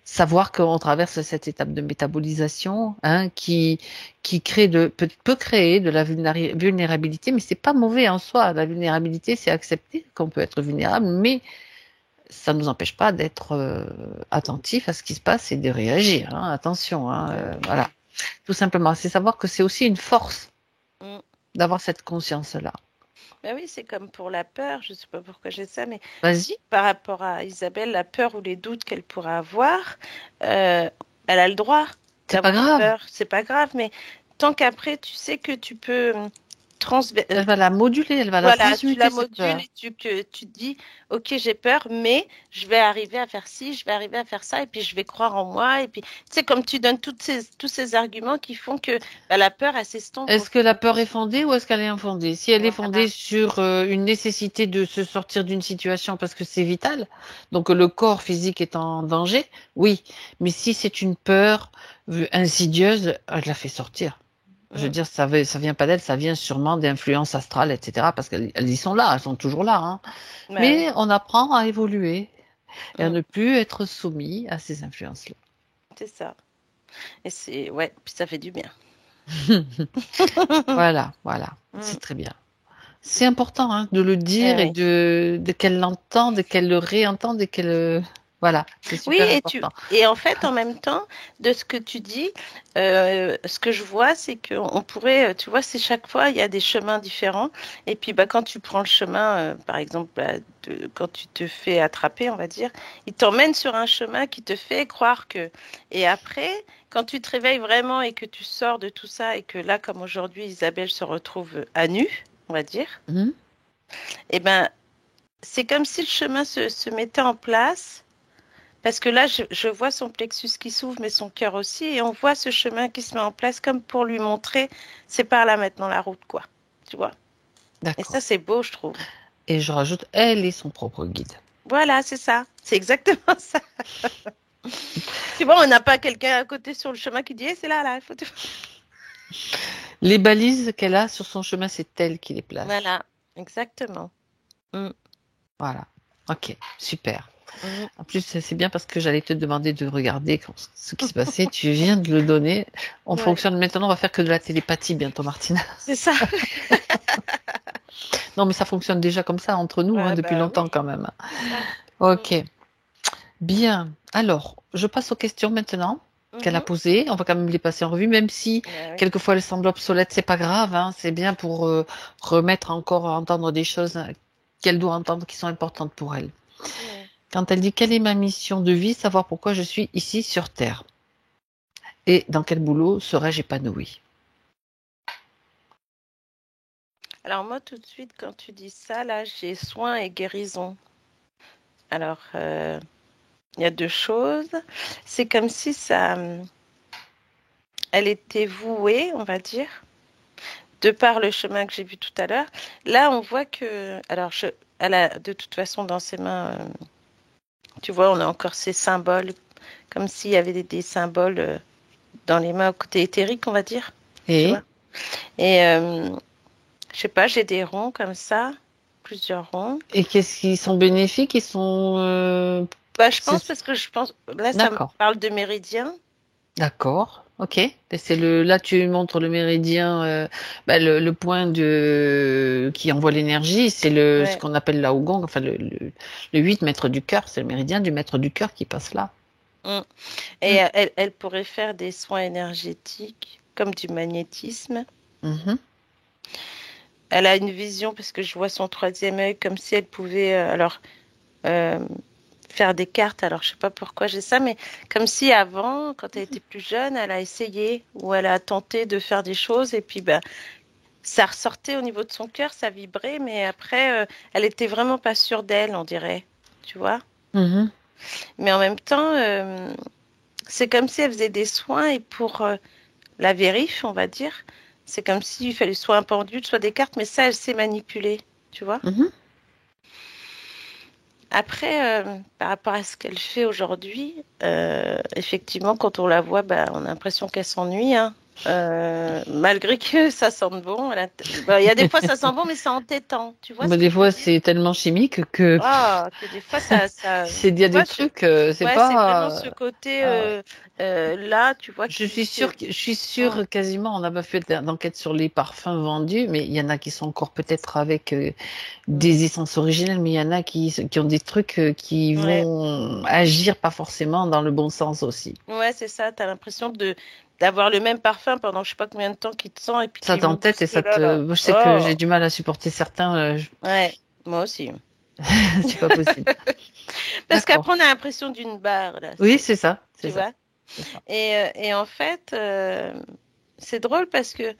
savoir qu'on traverse cette étape de métabolisation, hein, qui peut créer de la vulnérabilité, mais c'est pas mauvais en soi. La vulnérabilité, c'est accepter qu'on peut être vulnérable, mais ça ne nous empêche pas d'être attentif à ce qui se passe et de réagir, hein. Attention, hein, voilà. Tout simplement, c'est savoir que c'est aussi une force Mm. d'avoir cette conscience-là. Ben oui, c'est comme pour la peur, je sais pas pourquoi j'ai ça, mais Vas-y. par rapport à Isabelle, la peur ou les doutes qu'elle pourrait avoir, elle a le droit C'est pas d'avoir grave. peur. C'est pas grave, mais tant qu'après, tu sais que tu peux Elle va la moduler, elle va la voilà, tu la transmuter, cette modules peur. et tu te dis, ok, j'ai peur, mais je vais arriver à faire ci, je vais arriver à faire ça, et puis je vais croire en moi. Et puis, tu sais, comme tu donnes tous ces arguments qui font que bah, la peur, elle s'estompe au Est-ce que fur et la à peur est mesure. fondée ou est-ce qu'elle est infondée? Si elle est fondée Voilà. sur une nécessité de se sortir d'une situation parce que c'est vital, donc le corps physique est en danger, oui. Mais si c'est une peur insidieuse, elle la fait sortir. Je veux Mm. dire, ça vient pas d'elle, ça vient sûrement d'influences astrales, etc. Parce qu'elles y sont là, elles sont toujours là, hein. Bah oui. Mais on apprend à évoluer et à Mm. ne plus être soumis à ces influences-là. C'est ça. Et c'est, ouais, puis ça fait du bien. Voilà, voilà, Mm. c'est très bien. C'est important, hein, de le Eh dire et oui. de qu'elle l'entende, qu'elle le réentende et qu'elle, voilà, c'est Oui, super important. et en fait, en même temps, de ce que tu dis, ce que je vois, c'est qu'on pourrait, tu vois, c'est chaque fois, il y a des chemins différents. Et puis, bah, quand tu prends le chemin, par exemple, bah, quand tu te fais attraper, on va dire, il t'emmène sur un chemin qui te fait croire que. Et après, quand tu te réveilles vraiment et que tu sors de tout ça et que là, comme aujourd'hui, Isabelle se retrouve à nu, on va dire, Mhm. eh ben, c'est comme si le chemin se mettait en place. Parce que là, je vois son plexus qui s'ouvre, mais son cœur aussi, et on voit ce chemin qui se met en place comme pour lui montrer, c'est par là maintenant la route, quoi. Tu vois? Et ça, D'accord. c'est beau, je trouve. Et je rajoute, elle est son propre guide. Voilà, c'est ça. C'est exactement ça. Tu vois, on n'a pas quelqu'un à côté sur le chemin qui dit, Eh, c'est là, là, il faut... Les balises qu'elle a sur son chemin, c'est elle qui les place. Voilà, exactement. Mm, Voilà. Ok, super. mm. En plus, c'est bien parce que j'allais te demander de regarder ce qui se passait. Tu viens de le donner. On Ouais, fonctionne maintenant, on va faire que de la télépathie bientôt, Martina. c'est ça. Non, mais ça fonctionne déjà comme ça entre nous, hein, Ouais, depuis bah oui, longtemps quand même. c'est ça. Mm, Ok, bien. Alors, je passe aux questions maintenant qu'elle a mhm. posées. On va quand même les passer en revue, même si Ouais, oui. quelquefois elles semblent obsolètes, c'est pas grave, hein. C'est bien pour remettre encore à entendre des choses qu'elle doit entendre qui sont importantes pour elle. Ouais. Quand elle dit quelle est ma mission de vie, savoir pourquoi je suis ici sur Terre et dans quel boulot serais-je épanouie. Alors moi, tout de suite, quand tu dis ça, là, j'ai soin et guérison. Alors, il y a deux choses. C'est comme si ça, elle était vouée, on va dire, de par le chemin que j'ai vu tout à l'heure. Là, on voit que, alors, elle a de toute façon dans ses mains, tu vois, on a encore ces symboles, comme s'il y avait des symboles dans les mains au côté éthérique, on va dire, tu Et vois. Et je sais pas, j'ai des ronds comme ça, plusieurs ronds. et qu'est-ce qui sont bénéfiques? Ils sont Bah, je pense c'est- parce que je pense, là, ça me d'accord. parle de méridien. D'accord, ok. Et c'est là tu montres le méridien, le point qui envoie l'énergie, c'est ce Ouais. qu'on appelle la Ougong, enfin le 8 mètre du cœur, c'est le méridien du maître du cœur qui passe là. Mm. Et Mm. elle pourrait faire des soins énergétiques, comme du magnétisme. Mhm. elle a une vision parce que je vois son troisième œil comme si elle pouvait euh, faire des cartes. Alors, je sais pas pourquoi j'ai ça, mais comme si avant, quand elle était plus jeune, elle a essayé ou elle a tenté de faire des choses et puis bah, ça ressortait au niveau de son cœur, ça vibrait, mais après, elle était vraiment pas sûre d'elle, on dirait. Tu vois? Mhm. Mais en même temps, c'est comme si elle faisait des soins et pour la vérif, on va dire, c'est comme s'il fallait soit un pendule, soit des cartes, mais ça, elle sait manipuler. Tu vois? Mhm. Après, par rapport à ce qu'elle fait aujourd'hui, effectivement, quand on la voit, bah, on a l'impression qu'elle s'ennuie, hein. Malgré que ça sente bon. Bah, il y a des fois, ça sent bon, mais c'est entêtant. Tu vois ce Bah, que des je veux fois, dire? c'est tellement chimique que Ah, que des fois, il y a tu des vois, trucs, c'est ouais, c'est vraiment pas. ce côté Ah ouais. là, tu vois, Je suis sûre, je suis Hum, sûre quasiment, on n'a pas fait d'enquête sur les parfums vendus, mais il y en a qui sont encore peut-être avec hum. des essences originales, mais il y en a qui ont des trucs qui Ouais, vont agir pas forcément dans le bon sens aussi. ouais, c'est ça. T'as l'impression d'avoir le même parfum pendant je sais pas combien de temps qui te sent et puis Ça qui monte t'entête et ça jusque-là. te. Moi, je sais que Oh, j'ai du mal à supporter certains, ouais, moi aussi. c'est pas possible. Parce qu'après, D'accord. on a l'impression d'une barre, là, Oui, c'est ça, c'est tu ça, vois. c'est ça. Et en fait, c'est drôle parce que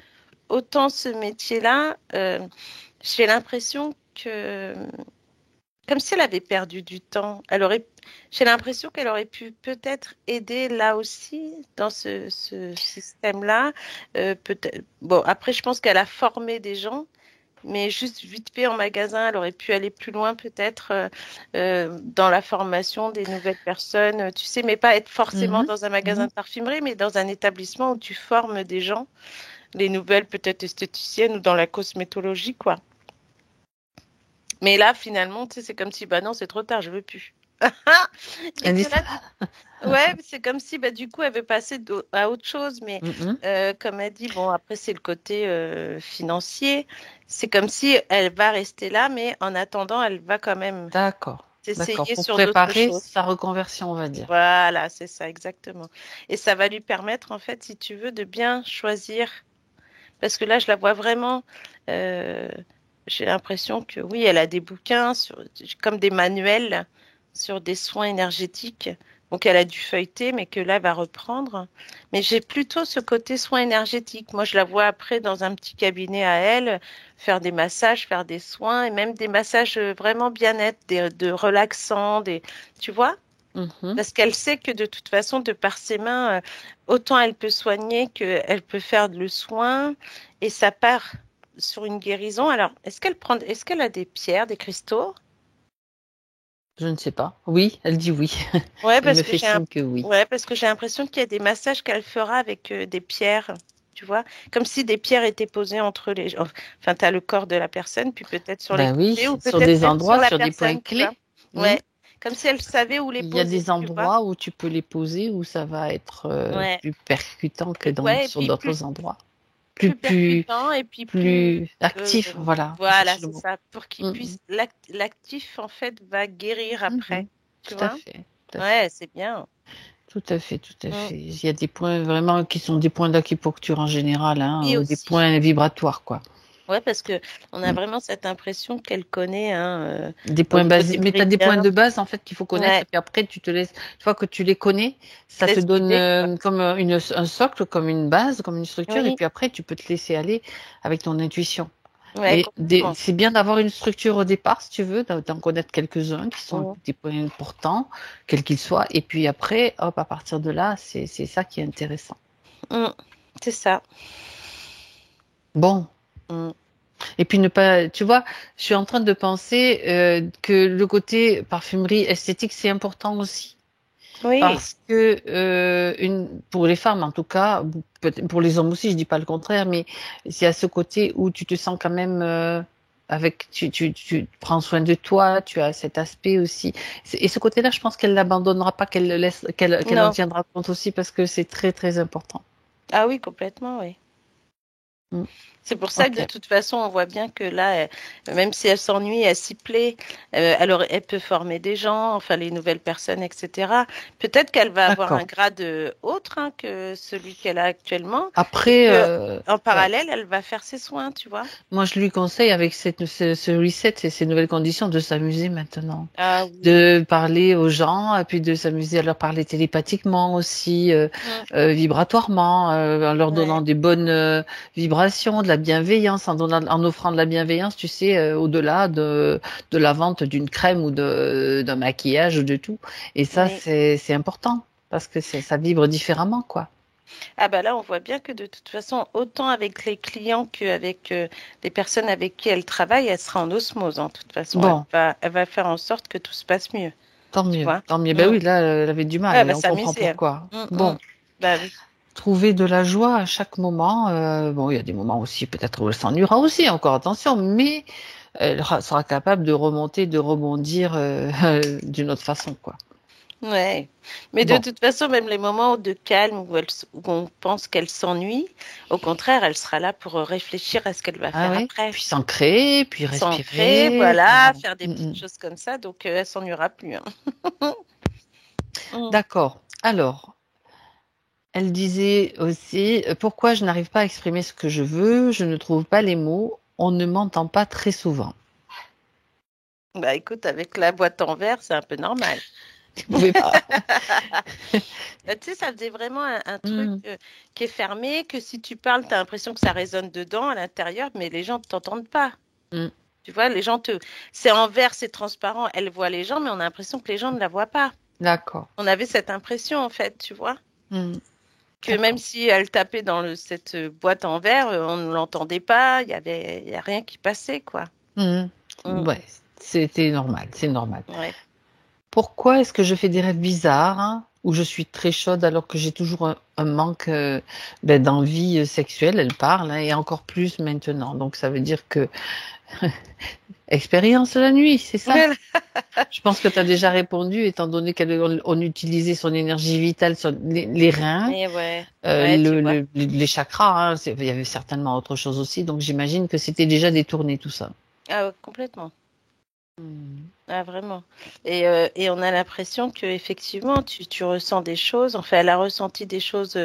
autant ce métier-là, j'ai l'impression que, comme si elle avait perdu du temps, j'ai l'impression qu'elle aurait pu peut-être aider là aussi, dans ce système-là. Peut-être, bon, après, je pense qu'elle a formé des gens. Mais juste vite fait en magasin, elle aurait pu aller plus loin peut-être dans la formation des nouvelles personnes, tu sais, mais pas être forcément Mhm, dans un magasin mhm. de parfumerie, mais dans un établissement où tu formes des gens, les nouvelles peut-être esthéticiennes ou dans la cosmétologie, quoi. Mais là, finalement, tu sais, c'est comme si, bah non, c'est trop tard, je veux plus. Et Elle dit que ça. là, ouais, c'est comme si, bah, du coup, elle veut passer à autre chose. Mais Mhm. comme elle dit, bon, après, c'est le côté financier. C'est comme si elle va rester là, mais en attendant, elle va quand même D'accord, d'accord. s'essayer Pour sur d'autres préparer choses. sa reconversion, on va dire. Voilà, c'est ça, exactement. Et ça va lui permettre, en fait, si tu veux, de bien choisir. Parce que là, je la vois vraiment. euh, j'ai l'impression que oui, elle a des bouquins comme des manuels sur des soins énergétiques. Donc, elle a dû feuilleter, mais que là, elle va reprendre. Mais j'ai plutôt ce côté soins énergétiques. Moi, je la vois après dans un petit cabinet à elle, faire des massages, faire des soins, et même des massages vraiment bien-être, de relaxants, tu vois? Mhm. Parce qu'elle sait que de toute façon, de par ses mains, autant elle peut soigner qu'elle peut faire le soin et ça part sur une guérison. Alors, est-ce qu'elle a des pierres, des cristaux? Je ne sais pas. Oui, elle dit oui. Ouais, Elle me fait signe que oui. ouais, parce que j'ai l'impression qu'il y a des massages qu'elle fera avec des pierres, tu vois, comme si des pierres étaient posées entre enfin, tu as le corps de la personne, puis peut-être sur les Ben côtés oui, ou sur peut-être des même sur endroits, la sur des points personne, tu vois. clés. Hmm. Ouais, comme si elle savait où les Il y a poser, des tu vois. endroits où tu peux les poser où ça va être Ouais, plus percutant que ouais, et sur puis d'autres endroits. plus percutant et puis plus Plus actif, voilà. Je voilà, cherche le c'est mot. ça, pour qu'il Mhm. puisse l'actif en fait va guérir après, Mhm. tu Tout à vois? fait, tout à fait. Ouais, c'est bien. Tout à fait, tout à Mm. fait. Il y a des points vraiment qui sont des points d'acupuncture en général, hein, Oui ou des aussi. points vibratoires, quoi. Ouais, parce que on a Mm. vraiment cette impression qu'elle connaît hein, Des au points niveau basiques. des Mais tu as des points méridiens. de base, en fait, qu'il faut connaître. Ouais, Et puis après, tu te laisses, une fois que tu les connais, ça te laisse donne guider, quoi. comme un socle, comme une base, comme une structure. Et Oui, puis après, tu peux te laisser aller avec ton intuition. ouais, Mais complètement. c'est bien d'avoir une structure au départ, si tu veux, d'en connaître quelques-uns qui sont Mm. des points importants, quels qu'ils soient. Et puis après, hop, à partir de là, c'est ça qui est intéressant. Mm. C'est ça. Bon. Mm. Et puis ne pas, tu vois, je suis en train de penser que le côté parfumerie esthétique, c'est important aussi. Oui, Parce que pour les femmes en tout cas, peut-être pour les hommes aussi, je dis pas le contraire, mais il y a ce côté où tu te sens quand même tu prends soin de toi, tu as cet aspect aussi. Et ce côté-là, je pense qu'elle l'abandonnera pas, qu'elle le laisse, qu'elle en non. tiendra compte aussi parce que c'est très très important. Ah oui, complètement, oui. Mm. C'est pour ça que de Ok. toute façon, on voit bien que là, même si elle s'ennuie, elle s'y plaît, elle peut former des gens, enfin les nouvelles personnes, etc. Peut-être qu'elle va avoir un D'accord. grade autre hein, que celui qu'elle a actuellement et Après, que en ouais. parallèle, elle va faire ses soins, tu vois. Moi, je lui conseille avec ce reset et ces nouvelles conditions de s'amuser maintenant, Ah oui. de parler aux gens, et puis de s'amuser à leur parler télépathiquement aussi, Mm. vibratoirement, en leur donnant Ouais. des bonnes vibrations, de la bienveillance, en offrant de la bienveillance, tu sais, au-delà de la vente d'une crème ou d'un maquillage ou de tout. Et ça, Oui. c'est important parce que ça vibre différemment, quoi. Ah bah là, on voit bien que de toute façon, autant avec les clients qu'avec les personnes avec qui elle travaille, elle sera en osmose. En toute façon, Bon, elle va faire en sorte que tout se passe mieux, tant tu mieux, vois. tant mieux. Ben Mm. oui, là, elle avait du mal Ouais, elle et va on comprend s'amuser, elle. pourquoi. Mm, mm. Bon. Bah oui. Trouver de la joie à chaque moment. Bon, il y a des moments aussi, peut-être où elle s'ennuiera aussi, encore attention, mais elle sera capable de remonter, de rebondir d'une autre façon, quoi. Ouais. Mais de Bon, toute façon, même les moments de calme où on pense qu'elle s'ennuie, au contraire, elle sera là pour réfléchir à ce qu'elle va ah faire oui, après. puis s'ancrer, puis S'ancrer, respirer, voilà, voilà. faire des Mm, petites mm. choses comme ça, donc elle s'ennuiera plus, hein. Mm. D'accord. Alors, elle disait aussi, pourquoi je n'arrive pas à exprimer ce que je veux, je ne trouve pas les mots, on ne m'entend pas très souvent. Bah écoute, avec la boîte en verre, c'est un peu normal. Tu pouvais pas. Bah, tu sais, ça faisait vraiment un truc Mm, qui est fermé, que si tu parles, tu as l'impression que ça résonne dedans, à l'intérieur, mais les gens ne t'entendent pas. mm. Tu vois, les gens te... C'est en verre, c'est transparent, elle voit les gens, mais on a l'impression que les gens ne la voient pas. D'accord. On avait cette impression, en fait, tu vois, Mm, que même d'accord. si elle tapait dans cette boîte en verre, on ne l'entendait pas, il y a rien qui passait, quoi. Mhm. Mm. Ouais, c'était normal, c'est normal. Ouais. Pourquoi est-ce que je fais des rêves bizarres hein, où je suis très chaude alors que j'ai toujours un manque d'envie sexuelle, elle parle, hein, et encore plus maintenant. Donc ça veut dire que expérience la nuit, c'est ça. Voilà. Je pense que tu as déjà répondu, étant donné qu'on utilisait son énergie vitale sur les reins, Et ouais, ouais, tu vois. les chakras, hein, il y avait certainement autre chose aussi, donc j'imagine que c'était déjà détourné tout ça. Ah, ouais, complètement. Hmm. Ah, vraiment. Et on a l'impression que effectivement, tu ressens des choses. Enfin, elle a ressenti des choses,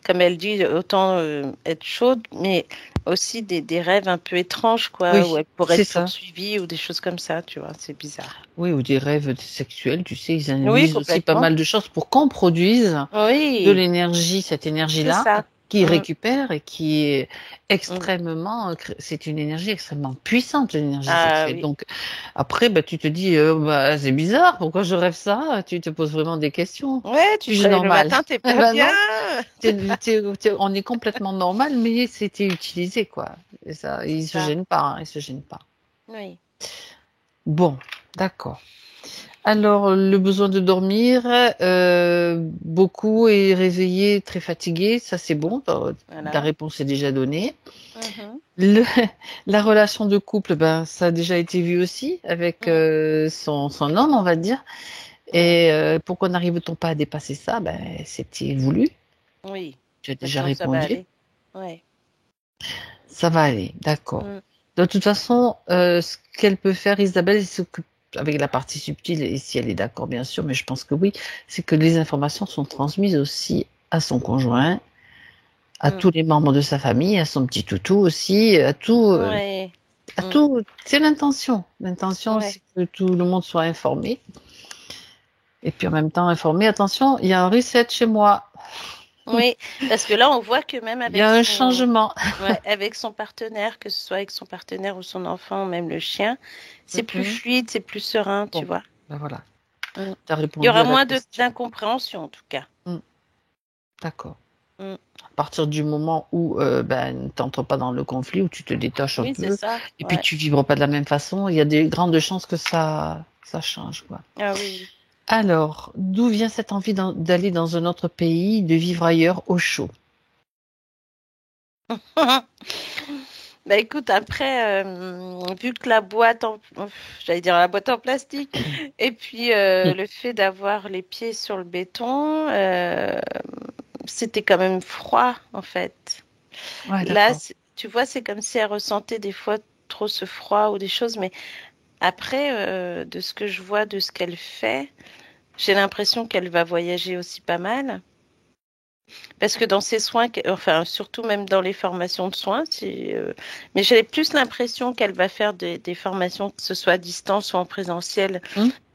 comme elle dit, autant être chaude, mais aussi des rêves un peu étranges, quoi, où Oui, elle pourrait c'est être ça. poursuivie ou des choses comme ça, tu vois. C'est bizarre. Oui, ou des rêves sexuels, tu sais, ils Oui, induisent aussi pas complètement. mal de choses pour qu'on produise de Oui, l'énergie, cette c'est énergie-là, ça. qui Mm, récupère et qui est mm. extrêmement, c'est une énergie extrêmement puissante, l'énergie Ah sexuelle. oui. Donc, après, bah, tu te dis, bah, c'est bizarre, pourquoi je rêve ça? Tu te poses vraiment des questions. Ouais, tu te Suis-je réveilles le normale? matin, t'es Eh pas ben bien. non, on est complètement normal, mais c'était utilisé, quoi. Et ça, C'est il se ça. gêne pas, hein, il se gêne pas. Oui. Bon, d'accord. Alors, le besoin de dormir, beaucoup et réveillé, très fatigué, ça c'est bon, la Voilà. réponse est déjà donnée. Mhm, Le- la relation de couple, ben, ça a déjà été vu aussi avec mm, son homme, on va dire. ouais. Et pourquoi n'arrive-t-on pas à dépasser ça? Ben, c'était voulu, Oui. tu as déjà Maintenant, ça va répondu. aller. Ouais. Ça va aller, d'accord. Mm, De toute façon, ce qu'elle peut faire, Isabelle, avec la partie subtile, et si elle est d'accord, bien sûr, mais je pense que oui, c'est que les informations sont transmises aussi à son conjoint, à mm. tous les membres de sa famille, à son petit toutou aussi, Ouais. à Mm, tout. C'est l'intention. L'intention, ouais. c'est que tout le monde soit informé. Et puis en même temps, informé, attention, il y a un reset chez moi. Oui, parce que là, on voit que même Il y a un changement. ouais, avec son partenaire, que ce soit avec son partenaire ou son enfant, ou même le chien, c'est plus Mhm. fluide, c'est plus serein, tu Bon, vois. ben voilà. Mm. Tu as Il y répondu aura à la moins question. d'incompréhension, en tout cas. Mm, d'accord. Mm. À partir du moment où ben, tu n'entres pas dans le conflit, où tu te détaches un Oui, c'est peu, ça. et puis Ouais. tu vibres pas de la même façon, il y a des grandes chances que ça change, quoi. Ah oui, Alors, d'où vient cette envie d'aller dans un autre pays, de vivre ailleurs au chaud? oui. Bah écoute, après, vu que la boîte j'allais dire la boîte en plastique, et puis Hmm. le fait d'avoir les pieds sur le béton, c'était quand même froid, en fait. Ouais, Là, d'accord. tu vois, c'est comme si elle ressentait des fois trop ce froid ou des choses, mais après, de ce que je vois, de ce qu'elle fait, j'ai l'impression qu'elle va voyager aussi pas mal. Parce que dans ses soins, enfin, surtout même dans les formations de soins, mais j'ai plus l'impression qu'elle va faire des formations, que ce soit à distance ou en présentiel,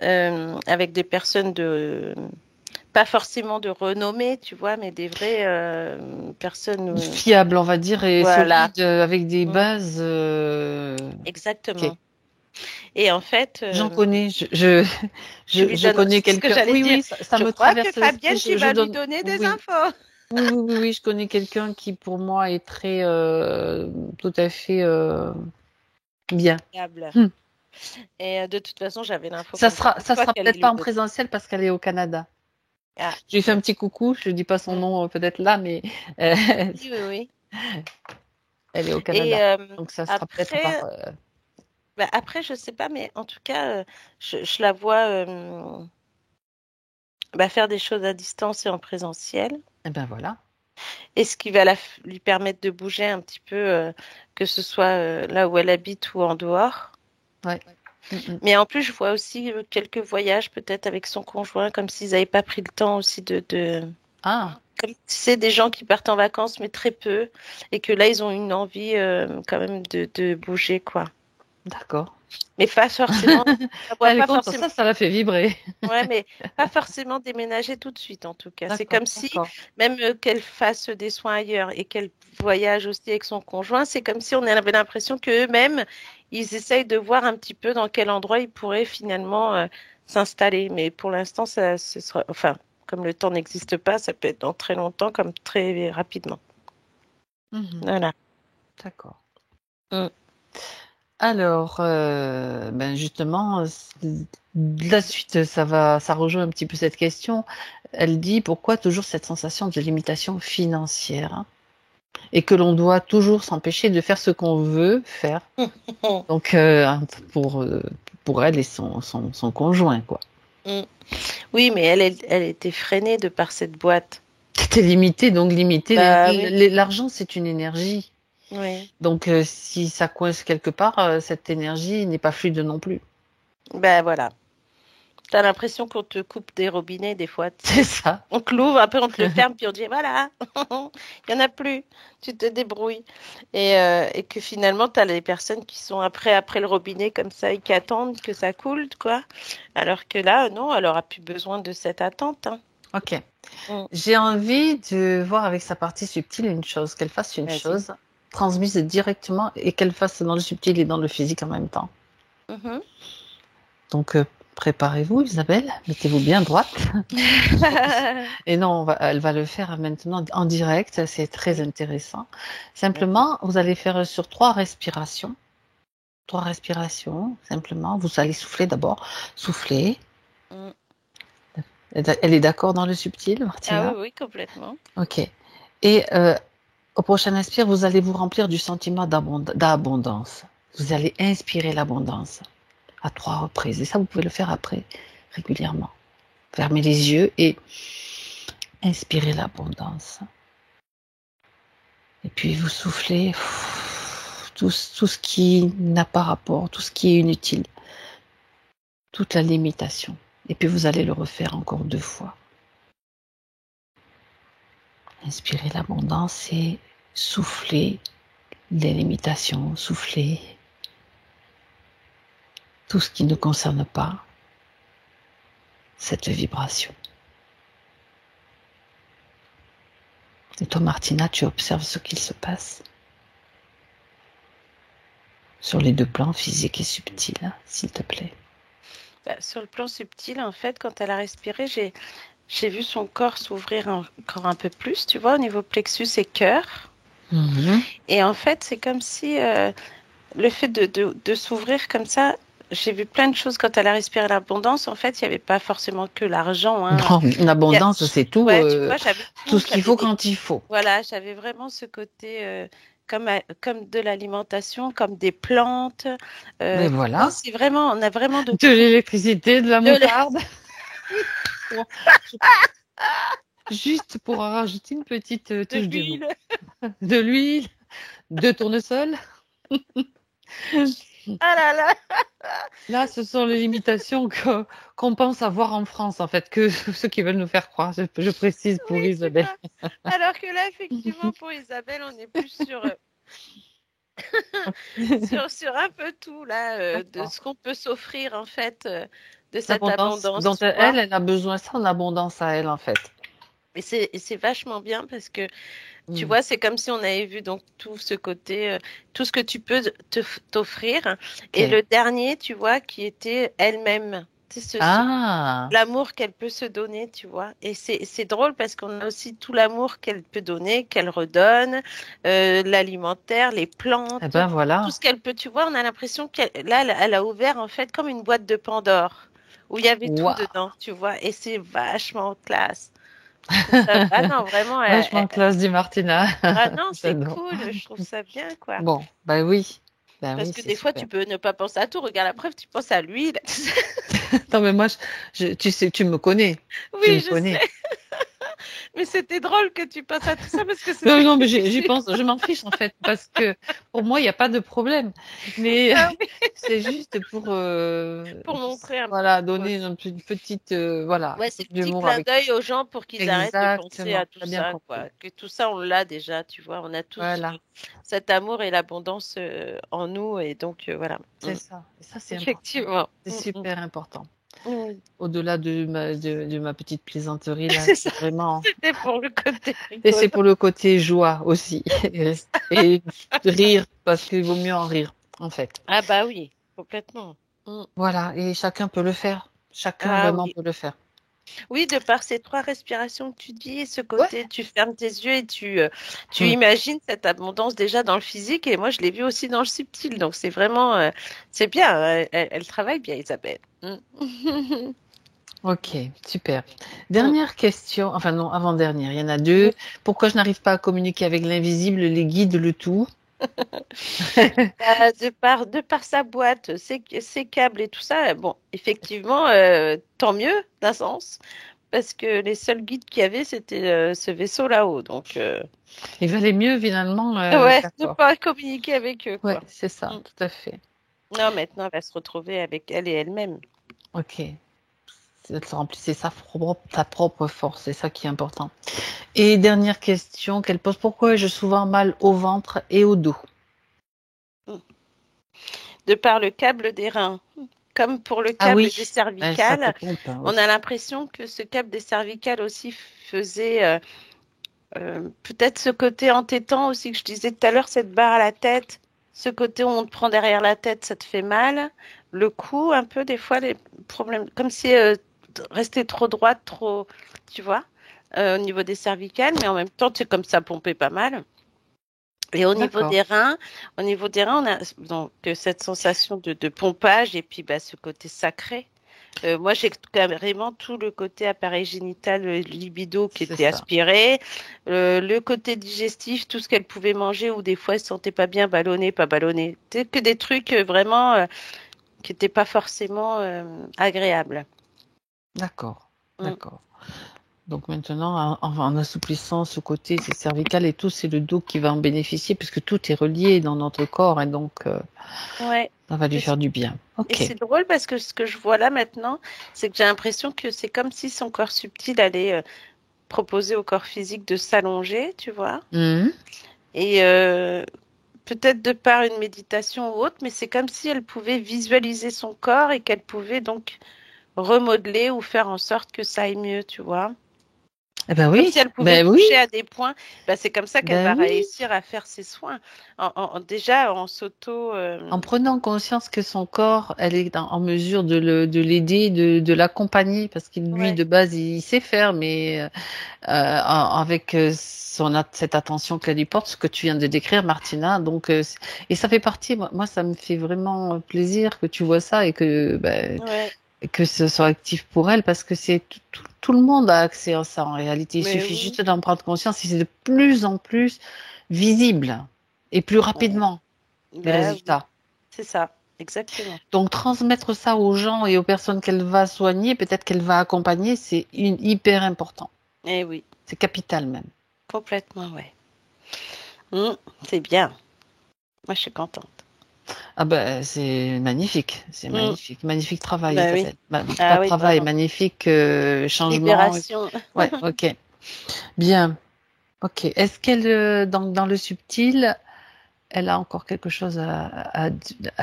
avec des personnes pas forcément de renommée, tu vois, mais des vraies personnes. Fiable, on va dire, et Voilà. solide, avec des Mm. bases. Exactement. Ok. Et en fait, J'en connais, tu lui je donnes, connais c'est ce que quelqu'un. j'allais Oui, dire. oui, ça Je me crois que traverse l'esprit. Fabienne, tu Je vas lui donne. donner des Oui. infos. Oui, je connais quelqu'un qui, pour moi, est très, tout à fait bien. Fiable. Hmm. Et de toute façon, j'avais l'info comme quoi Ça toi sera qu'elle peut-être pas lui en donnait. présentiel parce qu'elle est au Canada. Ah, Je lui fais un petit coucou, je dis pas son mm. nom peut-être là, mais euh, Oui, oui, oui. elle est au Et Canada. Donc ça sera peut-être par. après, je sais pas, mais en tout cas, je la vois faire des choses à distance et en présentiel. Eh ben voilà. Et ce qui va lui permettre de bouger un petit peu, que ce soit là où elle habite ou en dehors. Ouais. Mm. Mais en plus, je vois aussi quelques voyages peut-être avec son conjoint, comme s'ils n'avaient pas pris le temps aussi Ah, Comme tu sais, des gens qui partent en vacances, mais très peu, et que là, ils ont une envie quand même de bouger, quoi. d'accord. Mais pas forcément, ça voit Elle est pas contente, forcément. ça l'a fait vibrer. Ouais, mais pas forcément déménager tout de suite, en tout cas. C'est D'accord, comme si, d'accord. même qu'elle fasse des soins ailleurs et qu'elle voyage aussi avec son conjoint, c'est comme si on avait l'impression qu'eux-mêmes, ils essayent de voir un petit peu dans quel endroit ils pourraient finalement s'installer. Mais pour l'instant, ce sera, enfin, comme le temps n'existe pas, ça peut être dans très longtemps comme très rapidement. Mhm. Voilà. D'accord. Mm. Alors, ben justement, la suite, ça rejoint un petit peu cette question. Elle dit pourquoi toujours cette sensation de limitation financière, hein, et que l'on doit toujours s'empêcher de faire ce qu'on veut faire. Donc, pour, euh, pour elle et son conjoint, quoi. Mm. Oui, mais elle était freinée de par cette boîte. C'était limité, donc limité. Bah oui, L'argent, c'est une énergie. oui. Donc, si ça coince quelque part, cette énergie n'est pas fluide non plus. Ben voilà. T'as l'impression qu'on te coupe des robinets des fois, tu C'est sais. ça. On te l'ouvre, après on te le ferme, puis on dit voilà, il n'y en a plus, tu te débrouilles. Et que finalement, tu as les personnes qui sont après le robinet comme ça et qui attendent que ça coule, quoi. Alors que là, non, elle aura plus besoin de cette attente, hein. Ok. Mm. J'ai envie de voir avec sa partie subtile une chose, qu'elle fasse une Vas-y. chose transmise directement et qu'elle fasse dans le subtil et dans le physique en même temps. Mhm. Donc, préparez-vous, Isabelle, mettez-vous bien droite. Et non, elle va le faire maintenant en direct, c'est très Oui, intéressant. d'accord. Simplement, vous allez faire sur 3 respirations. 3 respirations, simplement. Vous allez souffler d'abord. Souffler. Mm. Elle est d'accord dans le subtil, Ah oui, Martina? oui, complètement. Ok. Et au prochain inspire, vous allez vous remplir du sentiment d'abondance. Vous allez inspirer l'abondance à 3 reprises. Et ça, vous pouvez le faire après, régulièrement. Fermez les yeux et inspirez l'abondance. Et puis vous soufflez tout ce qui n'a pas rapport, tout ce qui est inutile, toute la limitation. Et puis vous allez le refaire encore 2 fois. Inspirez l'abondance et soufflez les limitations, soufflez tout ce qui ne concerne pas cette vibration. Et toi, Martina, tu observes ce qu'il se passe sur les 2 plans, physique et subtil, hein, s'il te plaît. Bah, sur le plan subtil, en fait, quand elle a respiré, j'ai vu son corps s'ouvrir encore un peu plus, tu vois, au niveau plexus et cœur. Mhm. Et en fait, c'est comme si le fait de s'ouvrir comme ça, j'ai vu plein de choses quand elle a respiré l'abondance. En fait, il n'y avait pas forcément que l'argent, hein. Non, une abondance, c'est tout, Ouais, tu vois, j'avais tout tout. ce qu'il faut quand il faut. Voilà, j'avais vraiment ce côté comme de l'alimentation, comme des plantes. Mais Tu vois, voilà, c'est vraiment, on a vraiment de de tout. l'électricité, de la De l'- moutarde. Bon, juste pour rajouter une petite de touche d'humour. l'huile. De l'huile. 2 tournesols. Ah là là. Là, ce sont les limitations qu'on pense avoir en France, en fait, que ceux qui veulent nous faire croire. Je précise pour Oui, c'est Isabelle. ça. Alors que là, effectivement, pour Isabelle, on est plus sur un peu tout, là, de D'accord. ce qu'on peut s'offrir, en fait, de cette L'abondance abondance, dont tu vois. elle a besoin, ça en abondance à elle, en fait. Et c'est vachement bien parce que, tu Mm. vois, c'est comme si on avait vu donc tout ce côté, tout ce que tu peux t'offrir. Et Ok. le dernier, tu vois, qui était elle-même. Tu sais, Ah, l'amour qu'elle peut se donner, tu vois. Et c'est drôle parce qu'on a aussi tout l'amour qu'elle peut donner, qu'elle redonne, l'alimentaire, les eh plantes, ben tout voilà. ce qu'elle peut, tu vois. On a l'impression qu'elle, là, elle a ouvert en fait comme une boîte de Pandore où il y avait tout Waouh. dedans, tu vois. Et c'est vachement classe. Je trouve ça, ah non, vraiment, Vachement classe dit Martina. ah non, c'est J'adore. cool. Je trouve ça bien, quoi. Bon, bah oui. Ben Parce oui, que c'est des fois, super. tu peux ne pas penser à tout. Regarde la preuve, tu penses à l'huile. Non, mais moi, tu sais, tu me connais. Tu me Oui, je sais. connais. Mais c'était drôle que tu penses à tout ça parce que Non, c'était non, mais j'y effectivement. pense, je m'en fiche en fait, parce que pour moi, il n'y a pas de problème. Mais Ah oui, c'est juste pour, pour montrer un petit voilà, peu donner aussi. une petite, voilà, Ouais, un peu ces petits d'humour clins avec. d'œil aux gens pour qu'ils arrêtent de penser Exactement, à tout t'as bien ça, compris. quoi. Que tout ça, on l'a déjà, tu vois. On a tous Voilà, cet amour et l'abondance en nous. Et donc, voilà. c'est ça. Et ça, c'est important. Effectivement. C'est super important. Mm. Au-delà de ma petite plaisanterie, là, C'est ça. c'est vraiment. C'était pour le côté Et c'est rigolo. pour le côté joie aussi. Et rire, parce qu'il vaut mieux en rire, en fait. Ah bah oui, complètement. Mm. Voilà, et chacun peut le faire. Chacun Ah vraiment oui. peut le faire. Oui, de par ces trois respirations que tu dis, ce Ouais. côté, tu fermes tes yeux et tu Hmm. imagines cette abondance déjà dans le physique. Et moi, je l'ai vu aussi dans le subtil. Donc, c'est vraiment, c'est bien. Elle travaille bien, Isabelle. Mm. Ok, super. Mm. Dernière question, enfin non, avant-dernière, il y en a deux. Pourquoi je n'arrive pas à communiquer avec l'invisible, les guides, le tout? De par sa boîte, ses câbles et tout ça, bon, effectivement, tant mieux d'un sens, parce que les seuls guides qu'il y avait, c'était ce vaisseau là-haut. Donc, Il valait mieux finalement, ouais, ne d'accord. pas communiquer avec eux, Ouais, quoi. c'est ça, Mm. tout à fait. Non, maintenant, elle va se retrouver avec elle et elle-même. Ok. C'est sa propre force, c'est ça qui est important. Et dernière question qu'elle pose, pourquoi ai-je souvent mal au ventre et au dos? Mm. De par le câble des reins, comme pour le Ah câble des oui, ça te cervicales, pompe, hein, on a oui. l'impression que ce câble des cervicales aussi faisait peut-être ce côté entêtant aussi que je disais tout à l'heure, cette barre à la tête, ce côté où on te prend derrière la tête, ça te fait mal. Le cou, un peu, des fois, les problèmes, comme si rester trop droite, trop, tu vois, au niveau des cervicales, mais en même temps, c'est comme ça pompait pas mal. Et D'accord, au niveau des reins, on a donc cette sensation de pompage et puis bah, ce côté sacré. Moi, j'ai carrément tout le côté appareil génital, libido qui c'est était ça. aspiré, le côté digestif, tout ce qu'elle pouvait manger ou des fois elle se sentait pas bien, ballonné, pas ballonné. C'est que des trucs vraiment qui n'étaient pas forcément agréables. D'accord, Mm. d'accord. Donc maintenant, en assouplissant ce côté, c'est cervical et tout, c'est le dos qui va en bénéficier puisque tout est relié dans notre corps et donc Ouais. ça va lui Et faire du bien. et Ok. c'est drôle parce que ce que je vois là maintenant, c'est que j'ai l'impression que c'est comme si son corps subtil allait proposer au corps physique de s'allonger, tu vois. Mhm. Et peut-être de par une méditation ou autre, mais c'est comme si elle pouvait visualiser son corps et qu'elle pouvait donc remodeler ou faire en sorte que ça aille mieux, tu vois. Eh ben Comme oui, si elle pouvait ben oui, toucher à des points. Bah, c'est comme ça qu'elle va ben oui. réussir à faire ses soins. Déjà en s'auto. En prenant conscience que son corps, elle est en mesure de l'aider, de l'accompagner, parce qu'il, lui, Ouais, de base, il sait faire, mais avec cette attention qu'elle y porte, ce que tu viens de décrire, Martina. Donc, et ça fait partie, moi, ça me fait vraiment plaisir que tu vois ça et ouais, que ce soit actif pour elle, parce que c'est tout le monde a accès à ça en réalité. Il mais suffit oui. juste d'en prendre conscience et c'est de plus en plus visible et plus Ouais. rapidement les Bah oui, résultats. c'est ça, exactement. Donc transmettre ça aux gens et aux personnes qu'elle va soigner, peut-être qu'elle va accompagner, c'est hyper important. Eh oui, C'est capital même. complètement, ouais. C'est bien. Moi, je suis contente. Ah ben, c'est magnifique, c'est magnifique. Magnifique travail, Bah oui. Isabelle. Pas Ah de oui, travail, vraiment. magnifique changement. Libération. Ouais, ok. Bien. Ok. Est-ce qu'elle, dans le subtil, elle a encore quelque chose à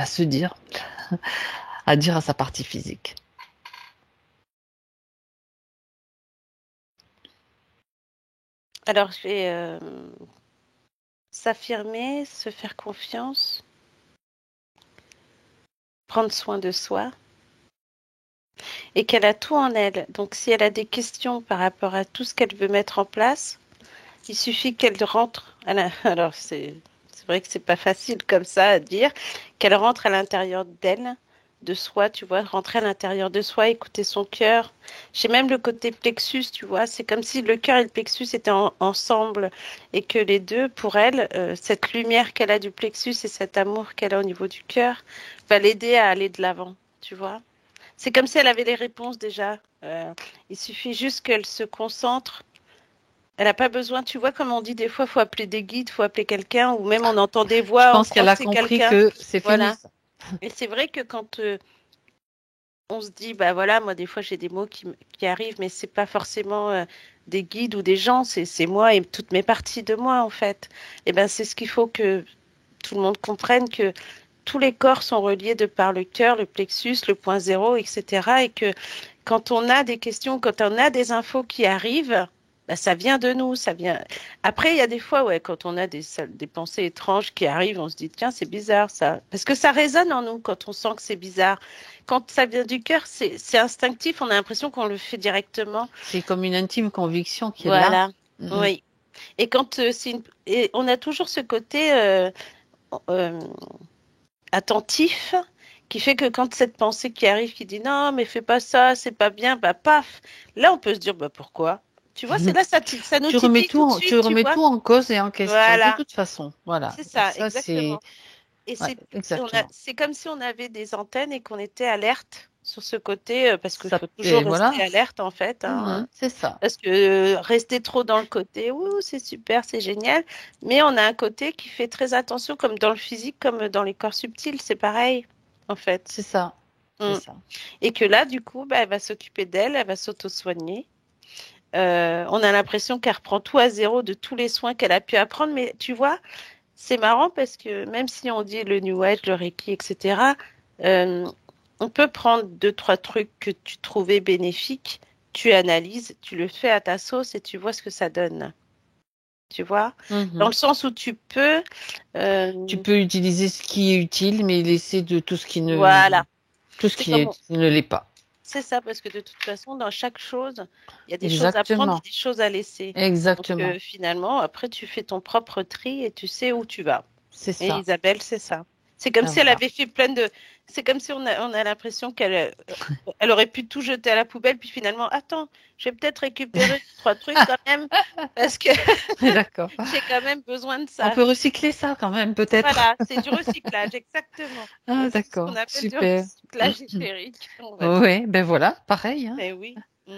se dire, à dire à sa partie physique? Alors, je vais s'affirmer, se faire confiance, prendre soin de soi et qu'elle a tout en elle. Donc, si elle a des questions par rapport à tout ce qu'elle veut mettre en place, il suffit qu'elle rentre. Alors, c'est vrai que c'est pas facile comme ça à dire, qu'elle rentre à l'intérieur d'elle, de soi, tu vois, rentrer à l'intérieur de soi, écouter son cœur. J'ai même le côté plexus, tu vois, c'est comme si le cœur et le plexus étaient ensemble et que les deux, pour elle, cette lumière qu'elle a du plexus et cet amour qu'elle a au niveau du cœur va l'aider à aller de l'avant, tu vois. C'est comme si elle avait les réponses déjà. Il suffit juste qu'elle se concentre. Elle n'a pas besoin, tu vois, comme on dit des fois, il faut appeler des guides, il faut appeler quelqu'un, ou même on entend des Je voix, on pense croit qu'elle que a c'est compris quelqu'un. que c'est fini, Voilà. ça. Et c'est vrai que quand on se dit, bah voilà, moi des fois j'ai des mots qui arrivent, mais c'est pas forcément des guides ou des gens, c'est moi et toutes mes parties de moi en fait. Et ben c'est ce qu'il faut que tout le monde comprenne que tous les corps sont reliés de par le cœur, le plexus, le point zéro, etc. Et que quand on a des questions, quand on a des infos qui arrivent, bah, ça vient de nous, ça vient. Après, il y a des fois, ouais, quand on a des pensées étranges qui arrivent, on se dit, tiens, c'est bizarre ça. Parce que ça résonne en nous quand on sent que c'est bizarre. Quand ça vient du cœur, c'est instinctif, on a l'impression qu'on le fait directement. C'est comme une intime conviction qui est là. Voilà, Mhm. oui. Et quand et on a toujours ce côté euh, attentif qui fait que quand cette pensée qui arrive, qui dit non, mais fais pas ça, c'est pas bien, bah paf, là on peut se dire bah pourquoi? Tu vois, c'est là ça nous titille tout de Tu suite, tu remets vois. tout en cause et en question, de Voilà, toute façon. Voilà. c'est Et ça, ça, c'est, exactement. Et ouais, exactement. c'est comme si on avait des antennes et qu'on était alerte sur ce côté, parce qu'il Ça, faut et toujours rester voilà. alerte en fait, hein, Mhm, c'est ça. parce que rester trop dans le côté, ouh, c'est super, c'est génial, mais on a un côté qui fait très attention, comme dans le physique, comme dans les corps subtils, c'est pareil, en fait. C'est ça. C'est Mm. ça. Et que là, du coup, bah, elle va s'occuper d'elle, elle va s'auto-soigner. On a l'impression qu'elle reprend tout à zéro de tous les soins qu'elle a pu apprendre, mais tu vois, c'est marrant parce que même si on dit le New Age, le Reiki, etc., euh, on peut prendre deux, trois trucs que tu trouvais bénéfiques, tu analyses, tu le fais à ta sauce et tu vois ce que ça donne. Tu vois? Dans Mhm. le sens où tu peux, Tu euh, peux utiliser ce qui est utile, mais laisser de voilà. tout ce C'est qui comme, ne l'est pas. c'est ça, parce que de toute façon, dans chaque chose, il y a des choses à prendre Exactement. et des choses à laisser. Donc Exactement. finalement, après, tu fais ton propre tri et tu sais où tu vas. C'est Et ça. Isabelle, c'est ça. C'est comme Ben si elle voilà. avait fait plein de... C'est comme si on a l'impression elle aurait pu tout jeter à la poubelle, puis finalement, attends, je vais peut-être récupérer trois trucs quand même, parce que D'accord. j'ai quand même besoin de On ça. peut recycler ça quand même, peut-être. Voilà, c'est du recyclage, exactement. Ah, C'est ce qu'on d'accord. appelle du Super. recyclage éthérique, on va dire. Oui, ben voilà, pareil, hein. Mais oui. Mm.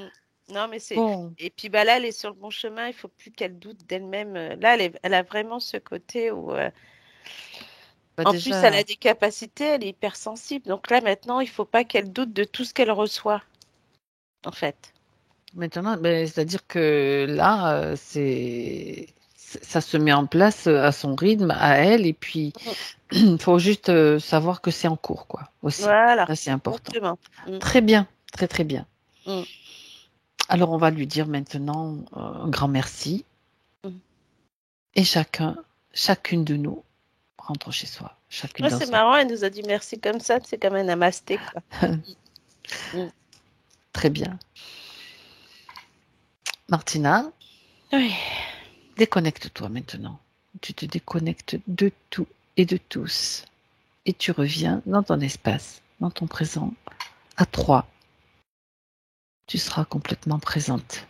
Non, mais c'est. Bon, Et puis bah là, elle est sur le bon chemin. Il faut plus qu'elle doute d'elle-même. Là, elle a vraiment ce côté où, bah en plus, elle déjà, a des capacités. Elle est hypersensible. Donc là, maintenant, il faut pas qu'elle doute de tout ce qu'elle reçoit, en fait. maintenant, ben, c'est-à-dire que là, ça se met en place à son rythme, à elle, et puis Mm. il faut juste savoir que c'est en cours, quoi, aussi. Voilà, Ça, c'est important. exactement. Mm. Très bien, très très bien. Mm. Alors, on va lui dire maintenant un grand merci, Mm. et chacune de nous rentre chez soi, chacune Ouais, dans c'est son. marrant. Elle nous a dit merci comme ça. C'est comme un namasté, quoi. Mm. Très bien. Martina, Oui. déconnecte-toi maintenant. Tu te déconnectes de tout et de tous. Et tu reviens dans ton espace, dans ton présent. À 3, tu seras complètement présente.